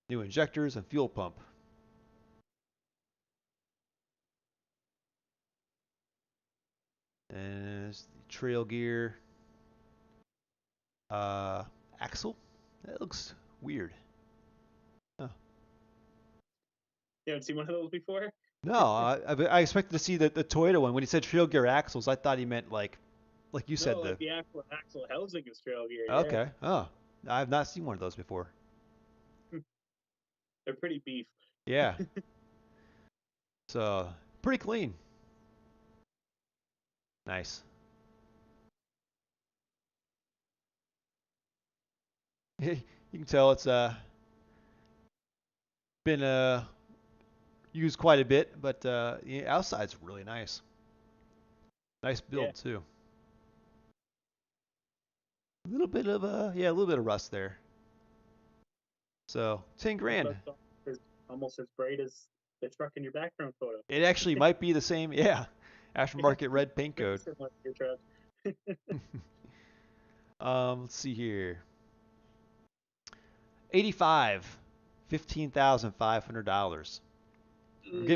new injectors and fuel pump. And the trail gear uh, axle. That looks weird. Huh. You haven't seen one of those before? No, I expected to see the Toyota one. When he said trail gear axles, I thought he meant like you No, said like the. the actual axle housing is trail gear. Yeah, Okay. Oh, I've not seen one of those before. they're pretty beef. Yeah. So pretty clean. Nice. You can tell it's been used quite a bit, but the outside's really nice. Nice Yeah, build too. A little bit of yeah, a little bit of rust there. So 10 it grand. looks almost as bright as the truck in your background photo. It actually might be the same. Yeah, Yeah, aftermarket red paint very code. similar to your truck. Let's see here. 85, $15,500.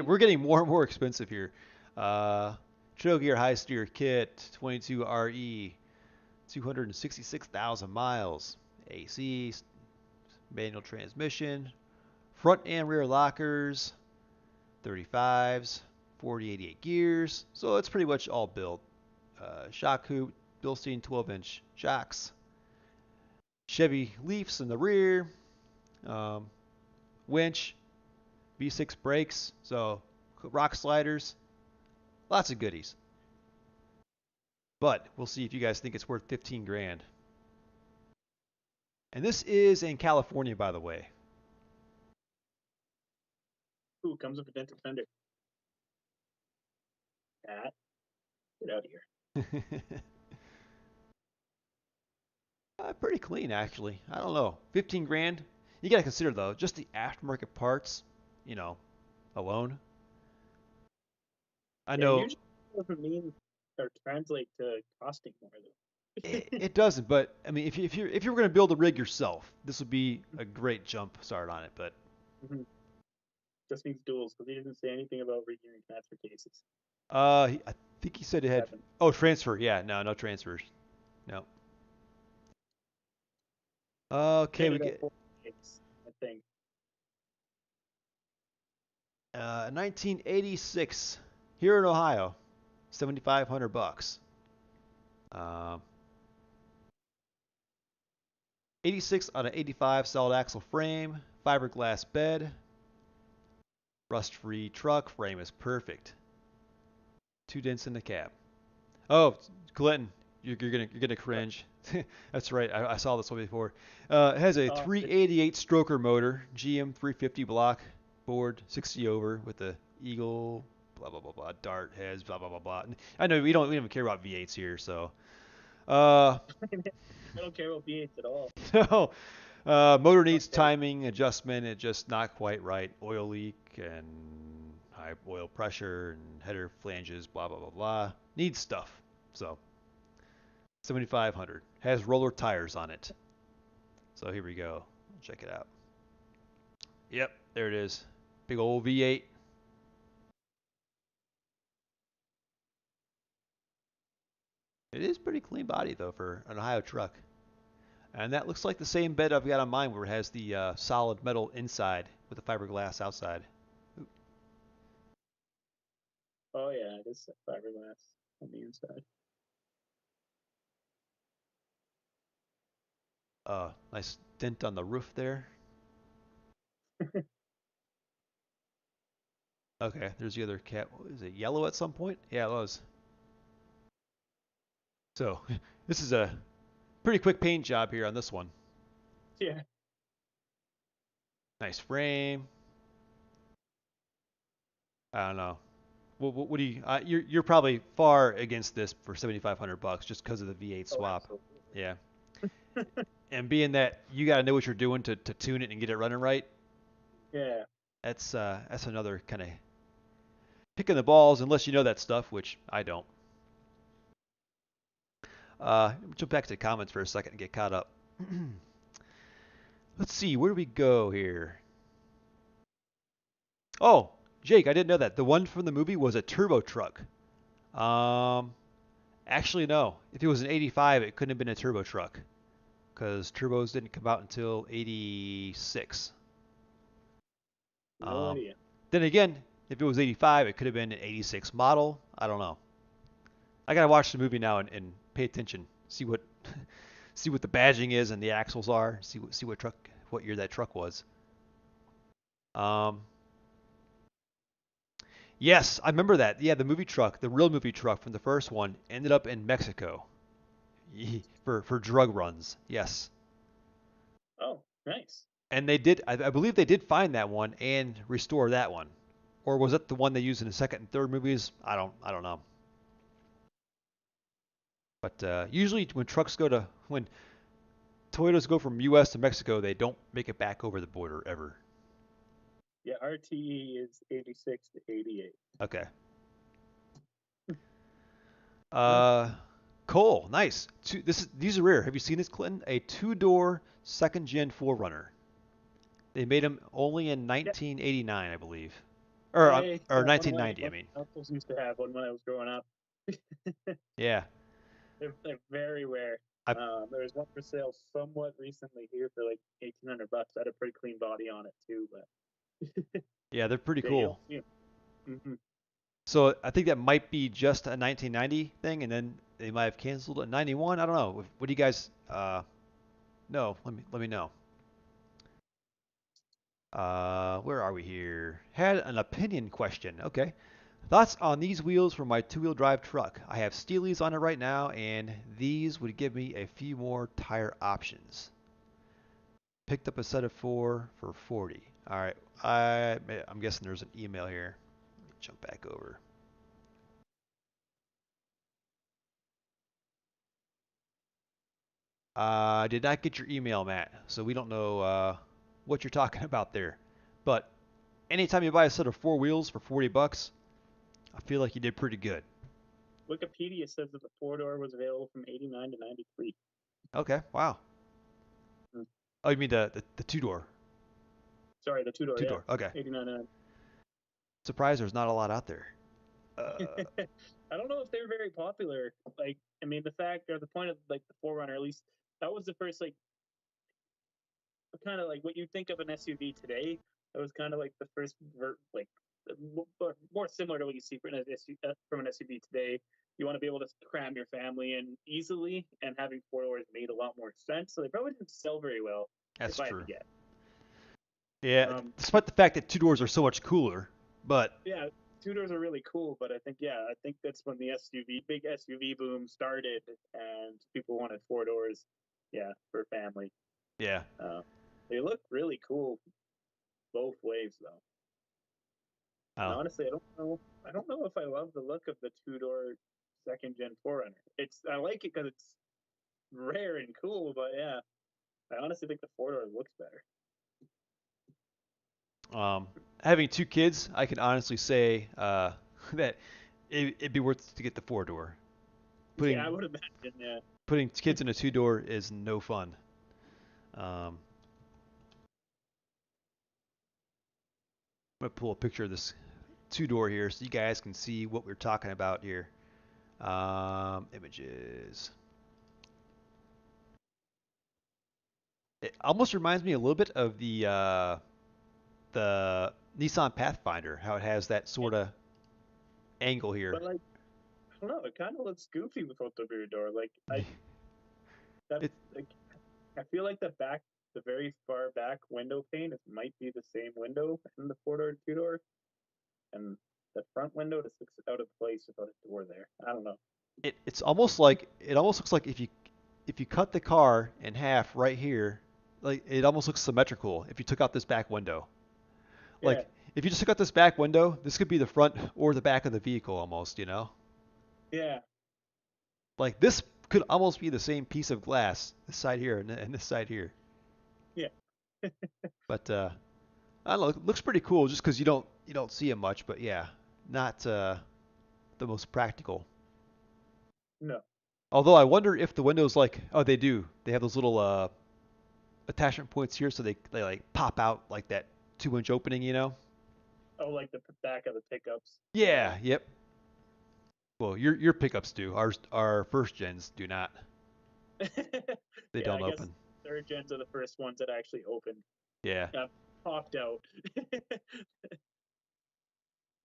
We're getting more and more expensive here. Uh, Trail Gear High Steer Kit 22 RE, 266,000 miles. AC, manual transmission, front and rear lockers, 35s, 4088 gears. So it's pretty much all built. Shock hoop, Bilstein 12-inch shocks, Chevy Leafs in the rear, um, winch, V6 brakes, so rock sliders, lots of goodies. But we'll see if you guys think it's worth 15 grand. And this is in California, by the way. Ooh, comes with a dented fender. Cat, get out of here. Pretty clean, actually. I don't know. 15 grand. You got to consider, though, just the aftermarket parts, you know, alone. I Yeah, know usually doesn't mean or translate to costing more though. it doesn't, but I mean, if you're going to build a rig yourself, this would be a great jump start on it. But Mhm. Just needs duals because he didn't say anything about regearing transfer cases. I think he said it had. Seven. Oh, transfer. Yeah, no transfers. No. Okay, we Standard at get 46, I think. 1986 here in Ohio, 7,500 bucks. Um, 86 on an 85 solid axle frame, fiberglass bed, rust-free truck. Frame is perfect. 2 dents in the cab. Oh, Clinton, you're gonna cringe. That's right. I saw this one before. It has a Oh, 388 stroker motor, GM 350 block, board 60 over with the Eagle, blah blah blah blah, dart heads, blah blah blah blah. I know we don't even care about V8s here, so uh, I don't care about V8s at all. no. Motor Not needs heavy. timing adjustment. It's just not quite right. Oil leak and high oil pressure and header flanges, blah blah blah blah. Needs stuff. So 7,500 has roller tires on it. So here we go. Check it out. Yep, there it is. Big old V8. It is pretty clean body though for an Ohio truck. And that looks like the same bed I've got on mine where it has the solid metal inside with the fiberglass outside. Oh yeah, it is fiberglass on the inside. Nice dent on the roof there. Okay, there's the other cat. Is it yellow at some point? Yeah, it was. So this is a pretty quick paint job here on this one. Yeah. Nice frame. I don't know. What do you? You're probably far against this for 7,500 bucks just because of the V8 Oh, swap. absolutely. Yeah. And being that you got to know what you're doing to tune it and get it running right, Yeah. that's another kind of picking the balls unless you know that stuff, which I don't. Jump back to the comments for a second and get caught up. Let's see, where do we go here? Oh, Jake, I didn't know that. The one from the movie was a turbo truck. Um, Actually, no. If it was an 85, it couldn't have been a turbo truck because turbos didn't come out until 86. No Um, idea. then again, if it was 85, it could have been an 86 model. I don't know. I gotta watch the movie now and pay attention, see what see what the badging is and the axles are, see what truck what year that truck was. Um, yes, I remember that. Yeah, the movie truck, the real movie truck from the first one, ended up in Mexico for drug runs. Yes, Oh, nice. and they did. I believe they did find that one and restore that one, or was it the one they used in the second and third movies? I don't know. But usually when Toyotas go from U.S. to Mexico, they don't make it back over the border ever. Yeah, RTE is 86 to 88. Okay. Huh. Uh, Cole, nice. These are rare. Have you seen this, Clinton? A two-door second gen 4Runner. They made them only in Yeah, 1989, I believe, or one of 1990. I my mean, uncles used to have one when I was growing up. yeah. They're very rare. I There was one for sale somewhat recently here for like 1,800 bucks. Had a pretty clean body on it too, but Yeah, they're pretty yeah, you cool. don't see them. So I think that might be just a 1990 thing, and then they might have canceled it in 91. I don't know. What do you guys know? Let me know. Where are we here? Had an opinion question. Okay. Thoughts on these wheels for my two-wheel drive truck? I have Steelies on it right now, and these would give me a few more tire options. Picked up a set of four for 40. All right. I'm guessing there's an email here. Let me jump back over. I did not get your email, Matt, so we don't know what you're talking about there. But anytime you buy a set of four wheels for 40 bucks, I feel like you did pretty good. Wikipedia says that the four door was available from 89 to 93. Okay. Wow. Hmm. Oh, you mean the two door? Sorry, the two door, Two yeah, door. Okay. 89 and Surprised there's not a lot out there. Uh, I don't know if they're very popular. Like, I mean, the fact or the point of like the Forerunner, at least that was the first like kind of like what you think of an SUV today. That was kind of like the first like more similar to what you see from an SUV today. You want to be able to cram your family in easily, and having four doors made a lot more sense. So they probably didn't sell very well, that's if I had to true. guess. Yeah, But despite the fact that two doors are so much cooler, but yeah, two doors are really cool. But I think that's when the big SUV boom started, and people wanted four doors. Yeah, for family. yeah. Uh, they look really cool both ways, though. And Oh, honestly, I don't know. I don't know if I love the look of the two door second gen Forerunner. I like it because it's rare and cool, but yeah, I honestly think the four door looks better. um, having two kids, I can honestly say that it'd be worth to get the four door. Yeah, Putting I would imagine. Yeah, putting kids in a two door is no fun. Um, I'm gonna pull a picture of this two door here so you guys can see what we're talking about here. Images. It almost reminds me a little bit of the Nissan Pathfinder, how it has that yeah. sort of angle here. But like, I don't know. It kind of looks goofy without the rear door. Like that. It Like I feel like the very far back window pane, it might be the same window in the four door two door, and the front window just looks out of place without a door there. I don't know. it's almost like it almost looks like if you cut the car in half right here like it almost looks symmetrical if you took out this back window. Yeah, Like if you just took out this back window, this could be the front or the back of the vehicle almost, you know? yeah, Like this could almost be the same piece of glass, this side here and this side here. yeah. But I don't know, it looks pretty cool just because you don't see it much, but yeah, not the most practical. No. Although I wonder if the windows like oh they do. They have those little attachment points here so they like pop out like that 2-inch opening, you know? Oh, like the back of the pickups. Yeah. Yeah, yep. Well, your pickups do. Our first gens do not. They Yeah, don't I guess open. third gens are the first ones that actually opened. Yeah. Popped out.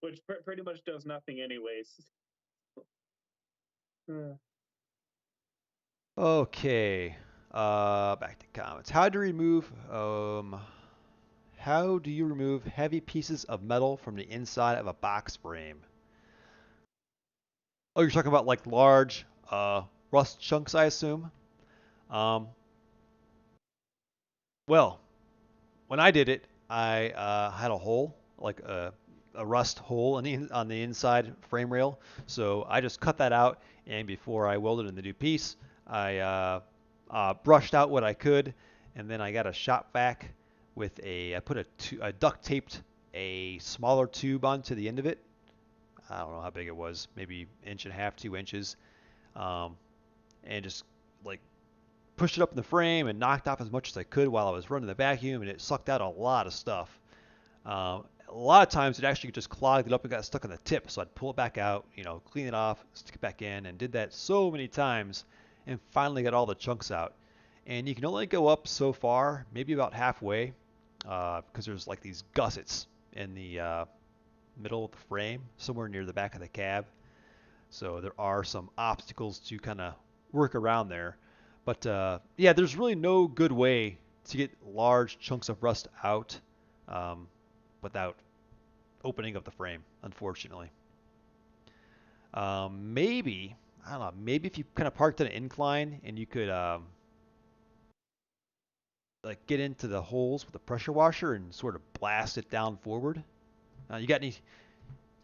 Which pretty much does nothing anyways. Uh, Okay. Back to comments. How do you remove heavy pieces of metal from the inside of a box frame? Oh, you're talking about like large rust chunks, I assume. Um, well, when I did it, I had a hole, like a rust hole on the inside frame rail. So I just cut that out, and before I welded in the new piece, I brushed out what I could, and then I got a shop vac with I put I duct taped a smaller tube onto the end of it. I don't know how big it was, maybe inch and a half, 2 inches, um, and just like pushed it up in the frame and knocked off as much as I could while I was running the vacuum, and it sucked out a lot of stuff. A lot of times it actually just clogged it up and got stuck on the tip, so I'd pull it back out, clean it off, stick it back in, and did that so many times, and finally got all the chunks out. And you can only go up so far, maybe about halfway, because there's like these gussets in the middle of the frame, somewhere near the back of the cab. So there are some obstacles to kind of work around there. But yeah, there's really no good way to get large chunks of rust out um, without opening up the frame, unfortunately. Maybe, I don't know, maybe if you kind of parked on an incline and you could like get into the holes with a pressure washer and sort of blast it down forward. You got any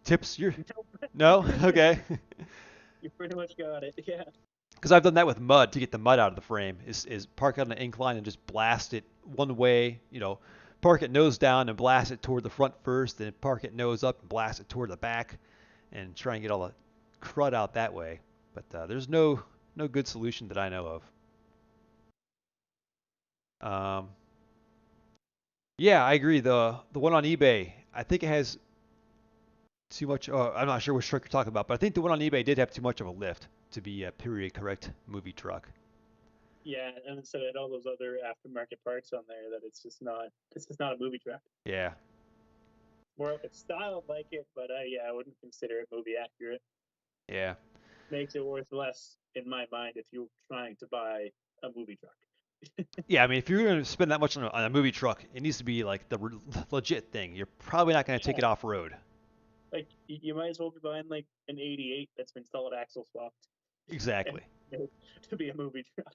tips? No? Okay. you pretty much got it. Yeah. Because I've done that with mud to get the mud out of the frame. Is park on an incline and just blast it one way. Park it nose down and blast it toward the front first, then park it nose up and blast it toward the back, and try and get all the crud out that way. But there's no good solution that I know of. Yeah, I agree. The one on eBay, I think it has too much. I'm not sure which truck you're talking about, but I think the one on eBay did have too much of a lift to be a period correct movie truck. Yeah, and instead of all those other aftermarket parts on there, that it's just not a movie truck. Yeah. More it's styled like it, but yeah, I wouldn't consider it movie accurate. Yeah. Makes it worth less in my mind if you're trying to buy a movie truck. Yeah, I mean, if you're going to spend that much on a movie truck, it needs to be like the legit thing. You're probably not going to take Yeah, it off road. like you might as well be buying like an '88 that's been solid axle swapped and Exactly. to be a movie truck.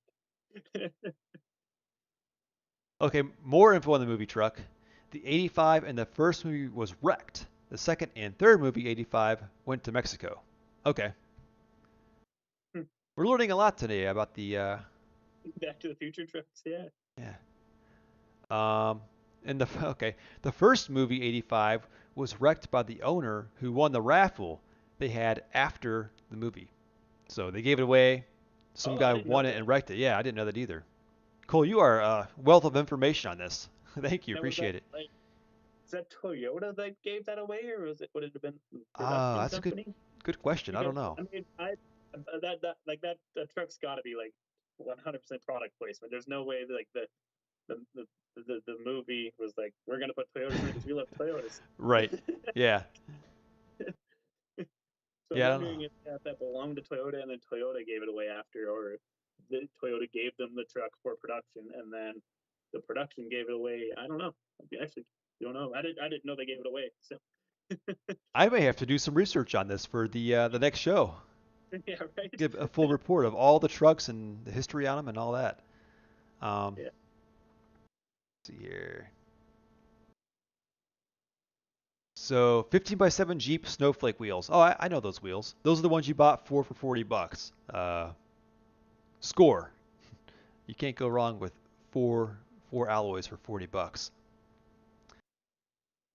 Okay, more info on the movie truck. The 85 in the first movie was wrecked. The second and third movie, 85, went to Mexico. Okay. We're learning a lot today about the Back to the Future trucks, yeah. yeah. And the okay, the first movie 85 was wrecked by the owner who won the raffle they had after the movie. So they gave it away. Some Oh, I guy didn't know won it that. and wrecked it. Yeah, I didn't know that either. Cole, you are a wealth of information on this. Thank you, Now was that appreciate it. like is that Toyota that gave that away, or would it have been the production That's a company? good question. I Because don't know. I mean, that truck's got to be like 100% product placement. There's no way that, like the the, the movie was like we're gonna put Toyotas in it because we love Toyotas. Right. Yeah. So I'm Yeah, I don't know. wondering if that belonged to Toyota and then Toyota gave it away after, or the Toyota gave them the truck for production and then the production gave it away. I don't know. I actually don't know. I didn't know they gave it away. So I may have to do some research on this for the next show. yeah, right. Give a full report of all the trucks and the history on them and all that. Um, Yeah. see here. So 15 by 7 Jeep Snowflake wheels. Oh, I know those wheels. Those are the ones you bought for $40. Score. You can't go wrong with four alloys for $40.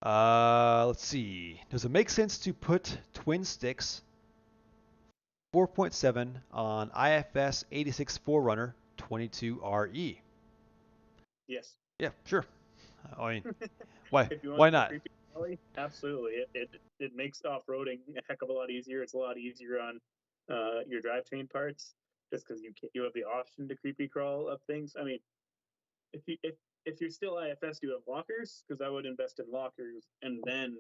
Let's see. Does it make sense to put twin sticks 4.7 on IFS 86 4Runner 22RE? Yes. Yeah, sure. I mean, why If you want why a not? creepy crawly, absolutely. It makes off roading a heck of a lot easier. It's a lot easier on your drivetrain parts, just because you have the option to creepy crawl up things. I mean, if you're still IFS, do you have lockers? Because I would invest in lockers and then,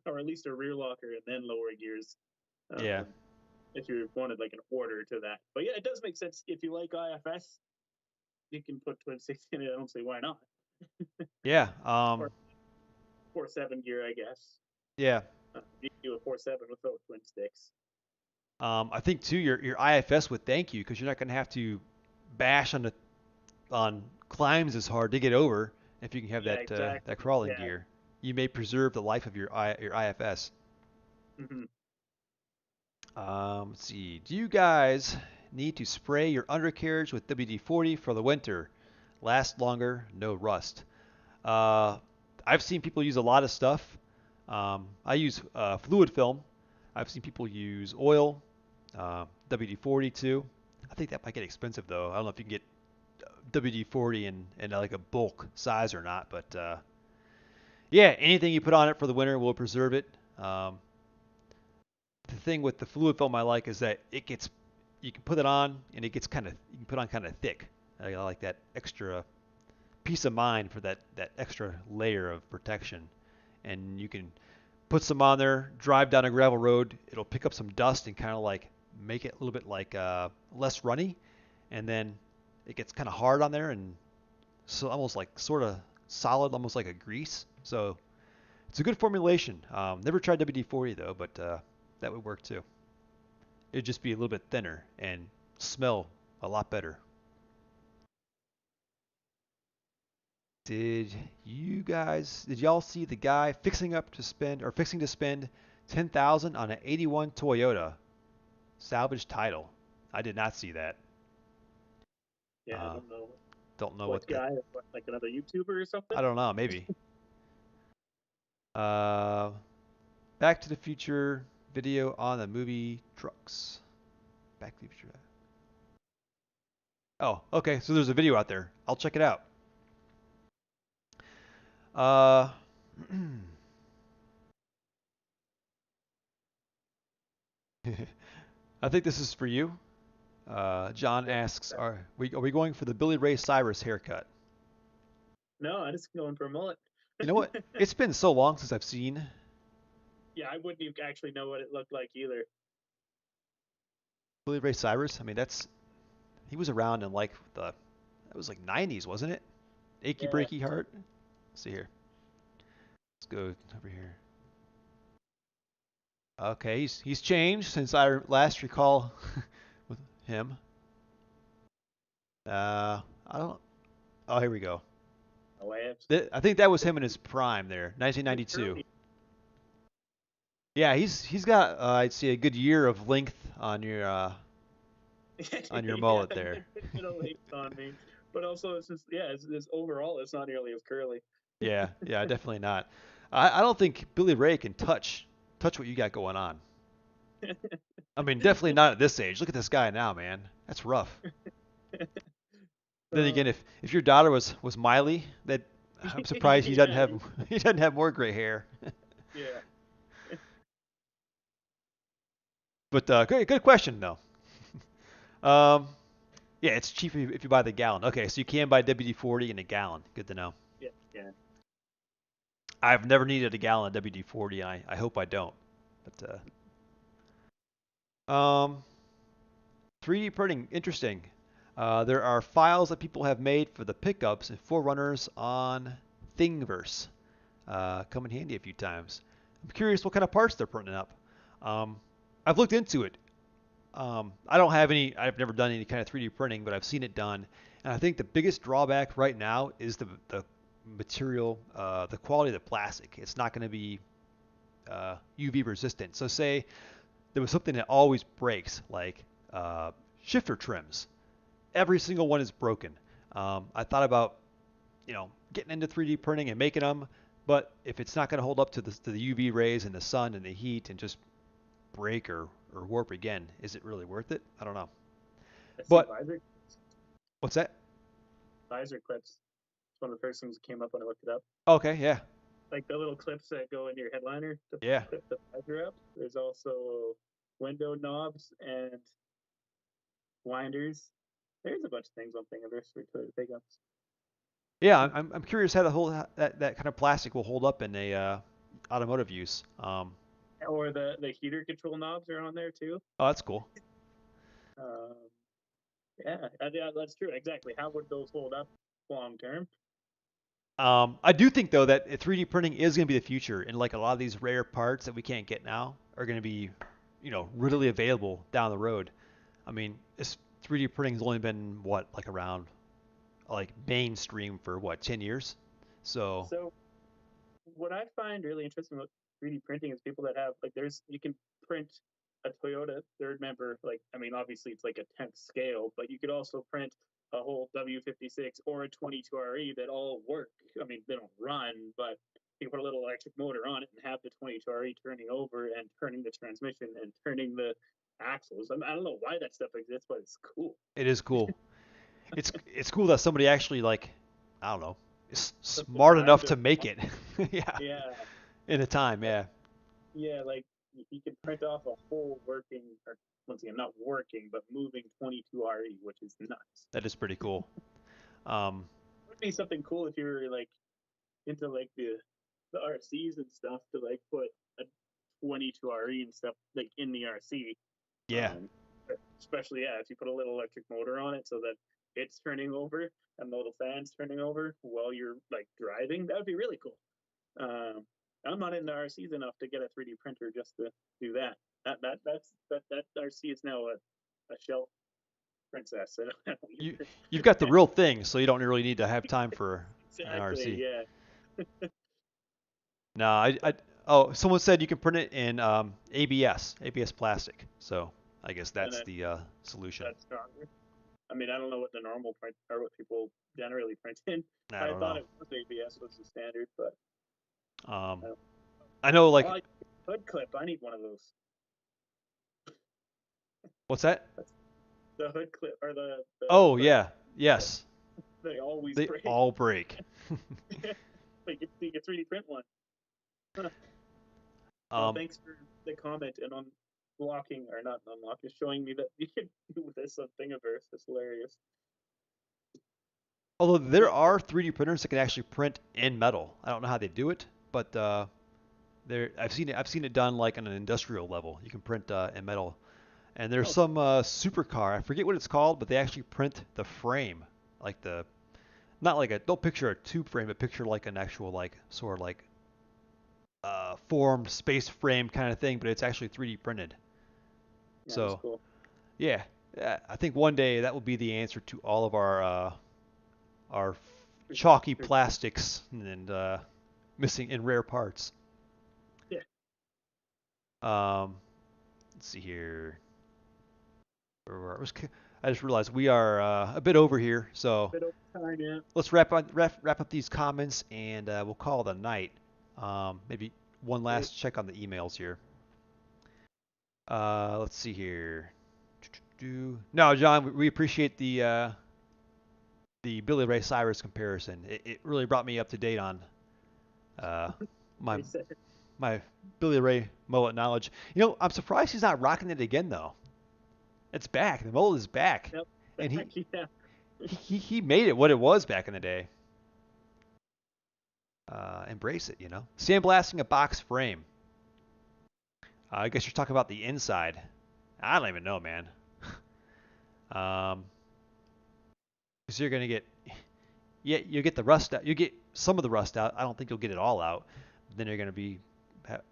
or at least a rear locker and then lower gears. Yeah. Um, if you wanted like an order to that. But yeah, it does make sense. If you like IFS, you can put twin sticks in it. I don't say why not. Yeah. Or 4.7 gear, I guess. Yeah. You can do a 4.7 without twin sticks. I think too your IFS would thank you because you're not going to have to bash on climbs as hard to get over if you can have Yeah, that exactly. crawling Yeah. gear. You may preserve the life of your IFS. Hmm. Let's see. Do you guys need to spray your undercarriage with WD-40 for the winter? Last longer, no rust. Uh, I've seen people use a lot of stuff. I use fluid film. I've seen people use oil, WD-40 too. I think that might get expensive though. I don't know if you can get WD-40 in like a bulk size or not, but yeah, anything you put on it for the winter will preserve it. The thing with the fluid film I like is that you can put it on and it gets you can put on kind of thick. I like that extra peace of mind for that extra layer of protection. And you can put some on there, drive down a gravel road, it'll pick up some dust and kind of like make it a little bit like less runny, and then it gets kind of hard on there and so almost like sort of solid, almost like a grease. So it's a good formulation. Never tried WD-40 though, but that would work too. It'd just be a little bit thinner and smell a lot better. Did y'all see the guy fixing to spend 10,000 on an 81 Toyota salvage title? I did not see that. Yeah, I Uh, don't know don't know what what the guy, what, like another YouTuber or something. I don't know, maybe. Uh, Back to the Future video on the movie trucks. Back to the Future. Oh, okay. So there's a video out there. I'll check it out. Uh, I think this is for you. John asks, are we going for the Billy Ray Cyrus haircut? No, I just going for a mullet. You know what? It's been so long since I've seen Yeah, I wouldn't even actually know what it looked like either. Billy Ray Cyrus. I mean, he was around in like that was like 90s, wasn't it? Achy Yeah. Breaky Heart. Let's see here. Let's go over here. Okay, he's changed since I last recall with him. I don't. Oh, here we go. No way. I think that was him in his prime there, It's 1992. curly. Yeah, he's got I'd say a good year of length on your Yeah, mullet there. it'll late on me. But also, it's just yeah, it's overall, it's not nearly as curly. Yeah, yeah, definitely not. I don't think Billy Ray can touch what you got going on. I mean, definitely not at this age. Look at this guy now, man. That's rough. Then again, Uh, if your daughter was Miley, that I'm surprised he doesn't yeah, have he doesn't have more gray hair. yeah. But good question though. Um, yeah, it's cheap if you buy the gallon. Okay, so you can buy WD-40 in a gallon. Good to know. Yeah, yeah. I've never needed a gallon of WD-40. I hope I don't. But 3D printing, interesting. There are files that people have made for the pickups and forerunners on Thingiverse. Come in handy a few times. I'm curious what kind of parts they're printing up. Um, I've looked into it. I don't have any. I've never done any kind of 3D printing, but I've seen it done. And I think the biggest drawback right now is the material, the quality of the plastic. It's not going to be UV resistant. So say there was something that always breaks, like shifter trims. Every single one is broken. I thought about, getting into 3D printing and making them, but if it's not going to hold up to the UV rays and the sun and the heat and just break or warp again, is it really worth it? I don't know. I see But what's that? visor clips. It's one of the first things that came up when I looked it up. Okay, yeah, Like the little clips that go into your headliner to yeah, clip the visor up. There's also window knobs and winders. There's a bunch of things I'm thinking of. There's toilet pickups. yeah. I'm curious how the whole that kind of plastic will hold up in a automotive use. Or the heater control knobs are on there too. Oh, that's cool. Um, yeah, that's true. Exactly. How would those hold up long term? I do think though that 3D printing is going to be the future, and like a lot of these rare parts that we can't get now are going to be, readily available down the road. I mean, 3D printing has only been what, like around like mainstream for what, 10 years? So So what I find really interesting about 3D printing is people that have like you can print a Toyota third member, like I mean obviously it's like a tenth scale, but you could also print a whole W56 or a 22RE that all work. I mean they don't run, but you put a little electric motor on it and have the 22RE turning over and turning the transmission and turning the axles. I don't know why that stuff exists, but it's cool. it is cool. It's cool that somebody actually, like, I don't know, is Took the smart time enough to, to make it. Yeah, yeah, in a time, yeah. yeah, like you can print off a whole working, or once again, not working, but moving 22RE, which is nuts. That is pretty cool. Um, It would be something cool if you were like into like the RCs and stuff to like put a 22RE and stuff like in the RC. yeah, Um, Especially if you put a little electric motor on it so that it's turning over and the little fans turning over while you're like driving. That would be really cool. Um, I'm not into RCs enough to get a 3D printer just to do that. That RC is now a shelf princess. I don't need you to you've got the real thing, so you don't really need to have time for an exactly, RC. yeah. No, oh, someone said you can print it in ABS plastic. So I guess And that's then the solution. that's stronger. I mean, I don't know what the normal print or what people generally print in. I I don't thought know. it was ABS was the standard, but Um, I don't. I know, Oh, like, hood clip. I need one of those. what's that? That's the hood clip or the Oh front. yeah, yes, They always they break. all break. Like you can 3D print one. Huh. Well, um, thanks for the comment and on blocking or not unlocking, showing me that you can do this on Thingiverse. It's hilarious. Although there Yeah, are 3D printers that can actually print in metal. I don't know how they do it, but I've seen it done like on an industrial level. You can print in metal. And there's oh, some supercar. I forget what it's called, but they actually print the frame, like the not like a don't picture a tube frame, but picture like an actual like sort of like formed space frame kind of thing, but it's actually 3D printed. yeah, that's So cool. yeah, I think one day that will be the answer to all of our chalky plastics and missing and rare parts. Yeah, Um, let's see here. I just realized we are a bit over here, so bit over time, yeah. let's wrap up these comments and we'll call it a night. Maybe one Great. last check on the emails here. Let's see here. No, John, we appreciate the Billy Ray Cyrus comparison. It really brought me up to date on uh, my Reset. my Billy Ray mullet knowledge. I'm surprised he's not rocking it again though. It's back. The mullet is back, Yep. and Back, yeah. he made it what it was back in the day. Embrace it, Sandblasting a box frame. I guess you're talking about the inside. I don't even know, man. Um, because you're gonna get, yeah, you get the rust out. You get some of the rust out. I don't think you'll get it all out. Then you're gonna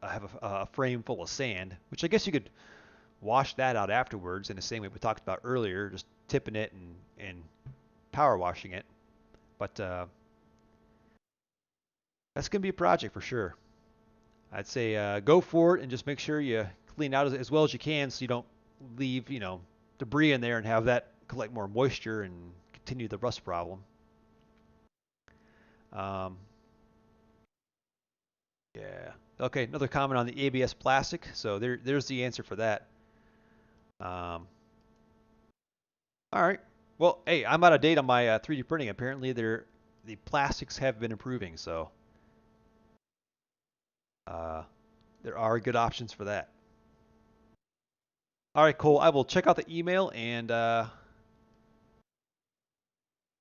have a frame full of sand, which I guess you could wash that out afterwards in the same way we talked about earlier, just tipping it and power washing it. But That's gonna be a project for sure. I'd say go for it and just make sure you clean out as well as you can, so you don't leave debris in there and have that collect more moisture and continue the rust problem. Um, yeah. Okay. Another comment on the ABS plastic. So there's the answer for that. Um, all right. Well, hey, I'm out of date on my 3D printing. Apparently, the plastics have been improving, so uh, there are good options for that. All right, Cole. I will check out the email and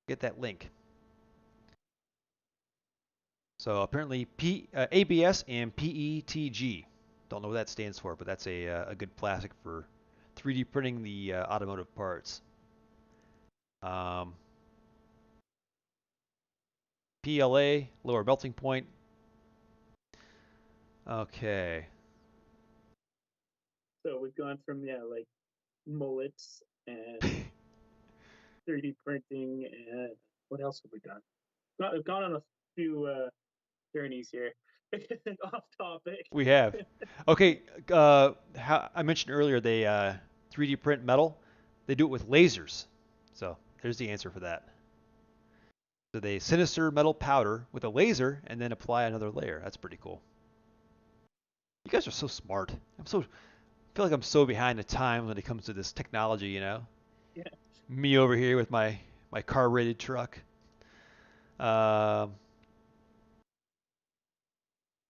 get that link. So apparently ABS and PETG. Don't know what that stands for, but that's a good plastic for 3D printing the automotive parts. Um, PLA, lower melting point. Okay. So we've gone from like mullets and 3D printing and what else have we done? We've gone on a few journeys here. Off topic. We have. Okay, I mentioned earlier they 3D print metal. They do it with lasers. So there's the answer for that. So they sinister metal powder with a laser and then apply another layer. That's pretty cool. You guys are so smart. I feel like I'm so behind the times when it comes to this technology. Yeah. Me over here with my car-rated truck. Um,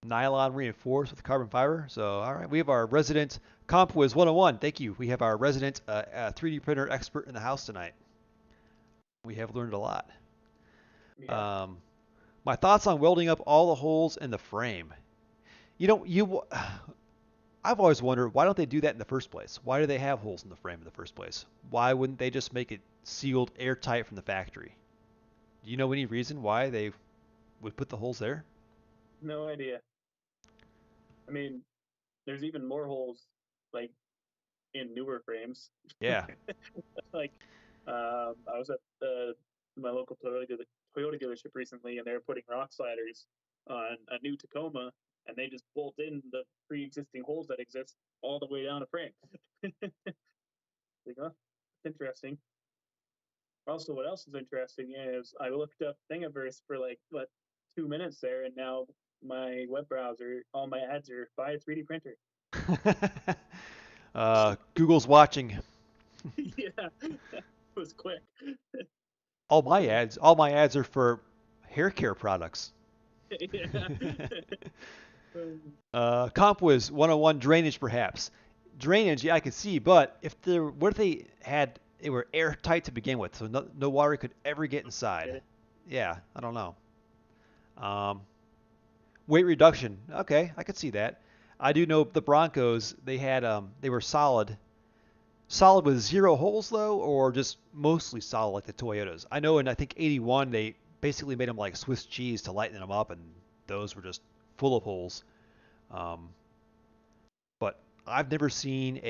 Nylon reinforced with carbon fiber. So, all right, we have our resident CompWiz 101. Thank you. We have our resident 3D printer expert in the house tonight. We have learned a lot. Yeah. Um, my thoughts on welding up all the holes in the frame. I've always wondered, why don't they do that in the first place? Why do they have holes in the frame in the first place? Why wouldn't they just make it sealed airtight from the factory? Do you know any reason why they would put the holes there? No idea. I mean, there's even more holes like in newer frames. Yeah. Like, I was at my local Toyota dealership recently, and they were putting rock sliders on a new Tacoma, and they just bolt in the pre-existing holes that exist all the way down a frame. Like, oh, interesting. Also, what else is interesting is I looked up Thingiverse for like what 2 minutes there, and now my web browser, all my ads are by a 3D printer. Google's watching. Yeah, it was quick. All my ads are for hair care products. Yeah. CompWiz 101 drainage perhaps. Drainage, yeah, I could see, but what if they were airtight to begin with, so no water could ever get inside. Yeah, I don't know. Um, Weight reduction, okay, I could see that. I do know the Broncos, they were solid with zero holes though, or just mostly solid like the Toyotas. I know I think '81 they basically made them like Swiss cheese to lighten them up, and those were just full of holes. Um, but I've never seen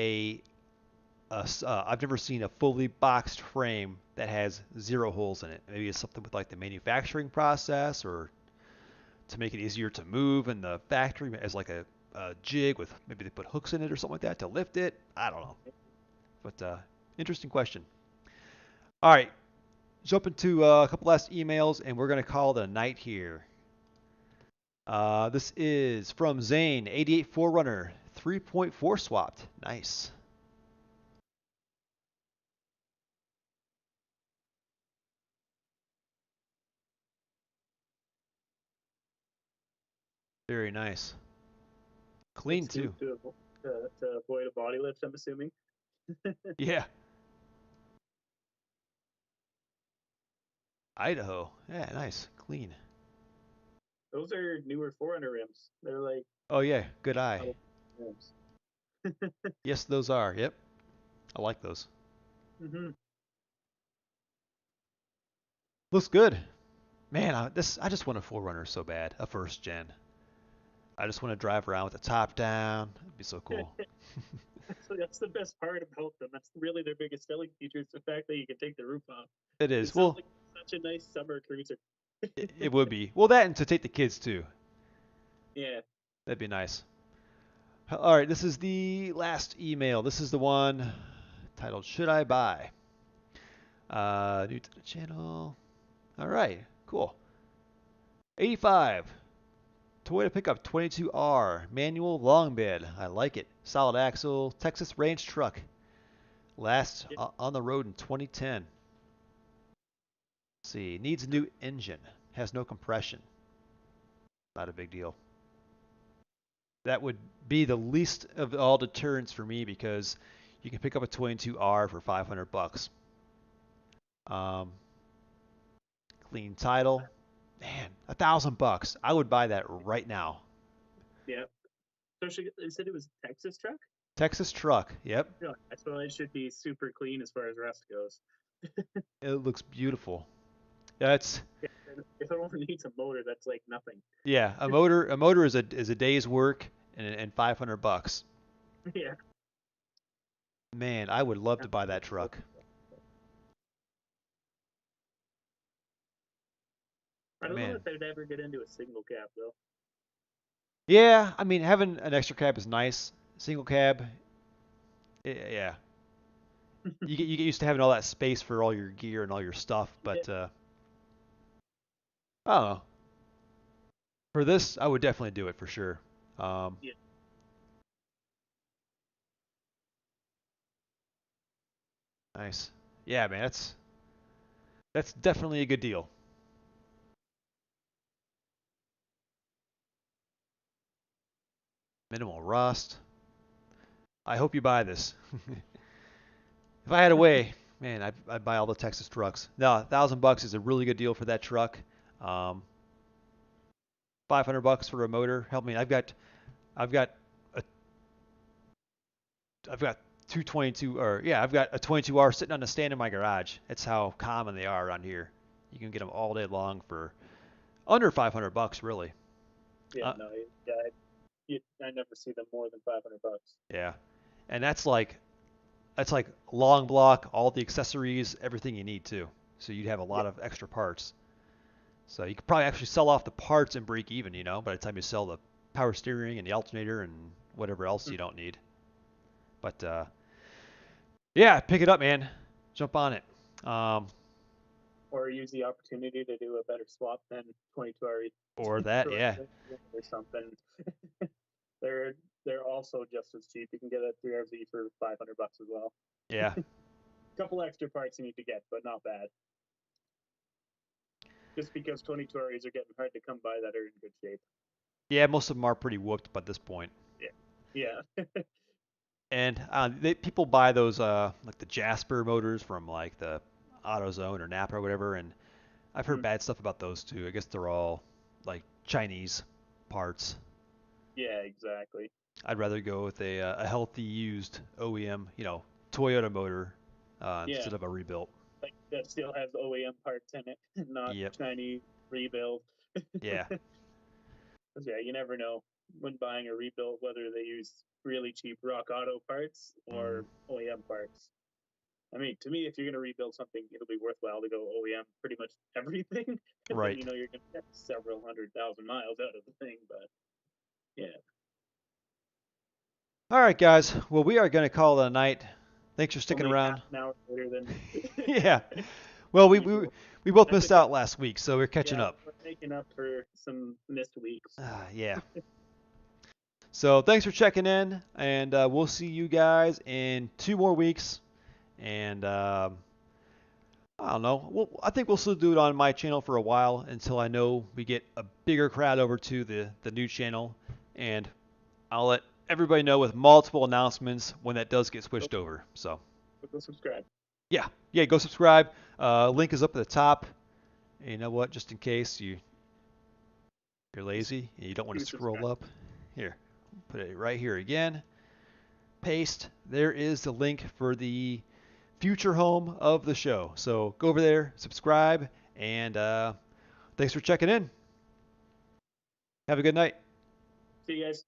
I've never seen a fully boxed frame that has zero holes in it. Maybe it's something with like the manufacturing process, or to make it easier to move in the factory as like a jig with maybe they put hooks in it or something like that to lift it. I don't know, but interesting question. All right, jump into a couple last emails, and we're gonna call it a night here. This is from Zane, 88 Forerunner, 3.4 swapped. Nice. Very nice. Clean That's too. to avoid a body lift, I'm assuming. Yeah. Idaho. Yeah, nice. Clean. Those are newer Forerunner rims. They're like Oh yeah, good eye. metal rims. Yes, those are. Yep. I like those. Hmm. Looks good. Man, I just want a Forerunner so bad. A first gen. I just want to drive around with the top down. It'd be so cool. That's the best part about them. That's really their biggest selling feature is the fact that you can take the roof off. It It is. sounds Well, like such a nice summer cruiser. it would be. Well, that and to take the kids too. Yeah. That'd be nice. All right, this is the last email. This is the one titled "Should I Buy?" New to the channel. All right, cool. 85. Toyota pickup 22R, manual long bed. I like it. Solid axle, Texas range truck. Last Yeah. on the road in 2010. See, needs a new engine. Has no compression. Not a big deal. That would be the least of all deterrents for me because you can pick up a 22R for 500 bucks. Um, clean title. Man, $1,000. I would buy that right now. Yeah. Especially, they said it was a Texas truck. Texas truck. Yep. Yeah. So it should be super clean as far as rust goes. It looks beautiful. That's Yeah. If it only needs a motor, that's like nothing. yeah. A motor is a day's work and 500 bucks. Yeah. Man, I would love to buy that truck. I But don't know man, if I'd ever get into a single cab though. yeah. I mean, having an extra cab is nice. Single cab, yeah. You get used to having all that space for all your gear and all your stuff, Yeah. but I don't know. For this, I would definitely do it for sure. Um, Yeah. nice. Yeah, man, that's definitely a good deal. Minimal rust. I hope you buy this. If I had a way, man, I'd buy all the Texas trucks. No, $1,000 is a really good deal for that truck. Um, 500 bucks for a motor. Help me. I've got a, I've got 222 or yeah, I've got a 22R sitting on the stand in my garage. That's how common they are around here. You can get them all day long for under 500 bucks, really. Yeah. Uh, No. Yeah. I never see them more than 500 bucks. yeah, and that's like long block, all the accessories, everything you need too. So you'd have a Yeah. lot of extra parts. So you could probably actually sell off the parts and break even, by the time you sell the power steering and the alternator and whatever else Mm. you don't need. But yeah, pick it up, man. Jump on it. Um, Or use the opportunity to do a better swap than 22 RE or that, or yeah, something. They're they're also just as cheap. You can get a 3RZ for 500 bucks as well. yeah, Couple extra parts you need to get, but not bad. Just because 22 REs are getting hard to come by that are in good shape. yeah. Most of them are pretty whooped by this point. Yeah. Yeah. And people buy those like the Jasper motors from like the AutoZone or Napa or whatever, and I've heard Mm. bad stuff about those too. I guess they're all like Chinese parts. Yeah, exactly. I'd rather go with a healthy used OEM, Toyota motor Yeah. instead of a rebuilt. Like that still has OEM parts in it, not Yep. Chinese rebuild. Yeah. Yeah, you never know when buying a rebuild whether they use really cheap Rock Auto parts Mm, or OEM parts. I mean, to me, if you're going to rebuild something, it'll be worthwhile to go OEM pretty much everything. Then right. you know you're going to get several 100,000 miles out of the thing. But yeah, All right, guys. Well, we are going to call it a night. Thanks for sticking only half around. an hour later than Yeah. Well, we usual. we both That's missed okay. out last week, so we're catching Yeah, up. we're making up for some missed weeks. Yeah. So thanks for checking in, and we'll see you guys in 2 more weeks. And I don't know. I think we'll still do it on my channel for a while until I know we get a bigger crowd over to the new channel, and I'll let everybody know with multiple announcements when that does get So, switched over. So go subscribe. yeah, yeah, go subscribe. Link is up at the top. And you know what? Just in case you're Just lazy and you don't want do to scroll subscribe. up, here, put it right here again. Paste. There is the link for the future home of the show. So go over there, subscribe, and thanks for checking in. Have a good night. See you guys.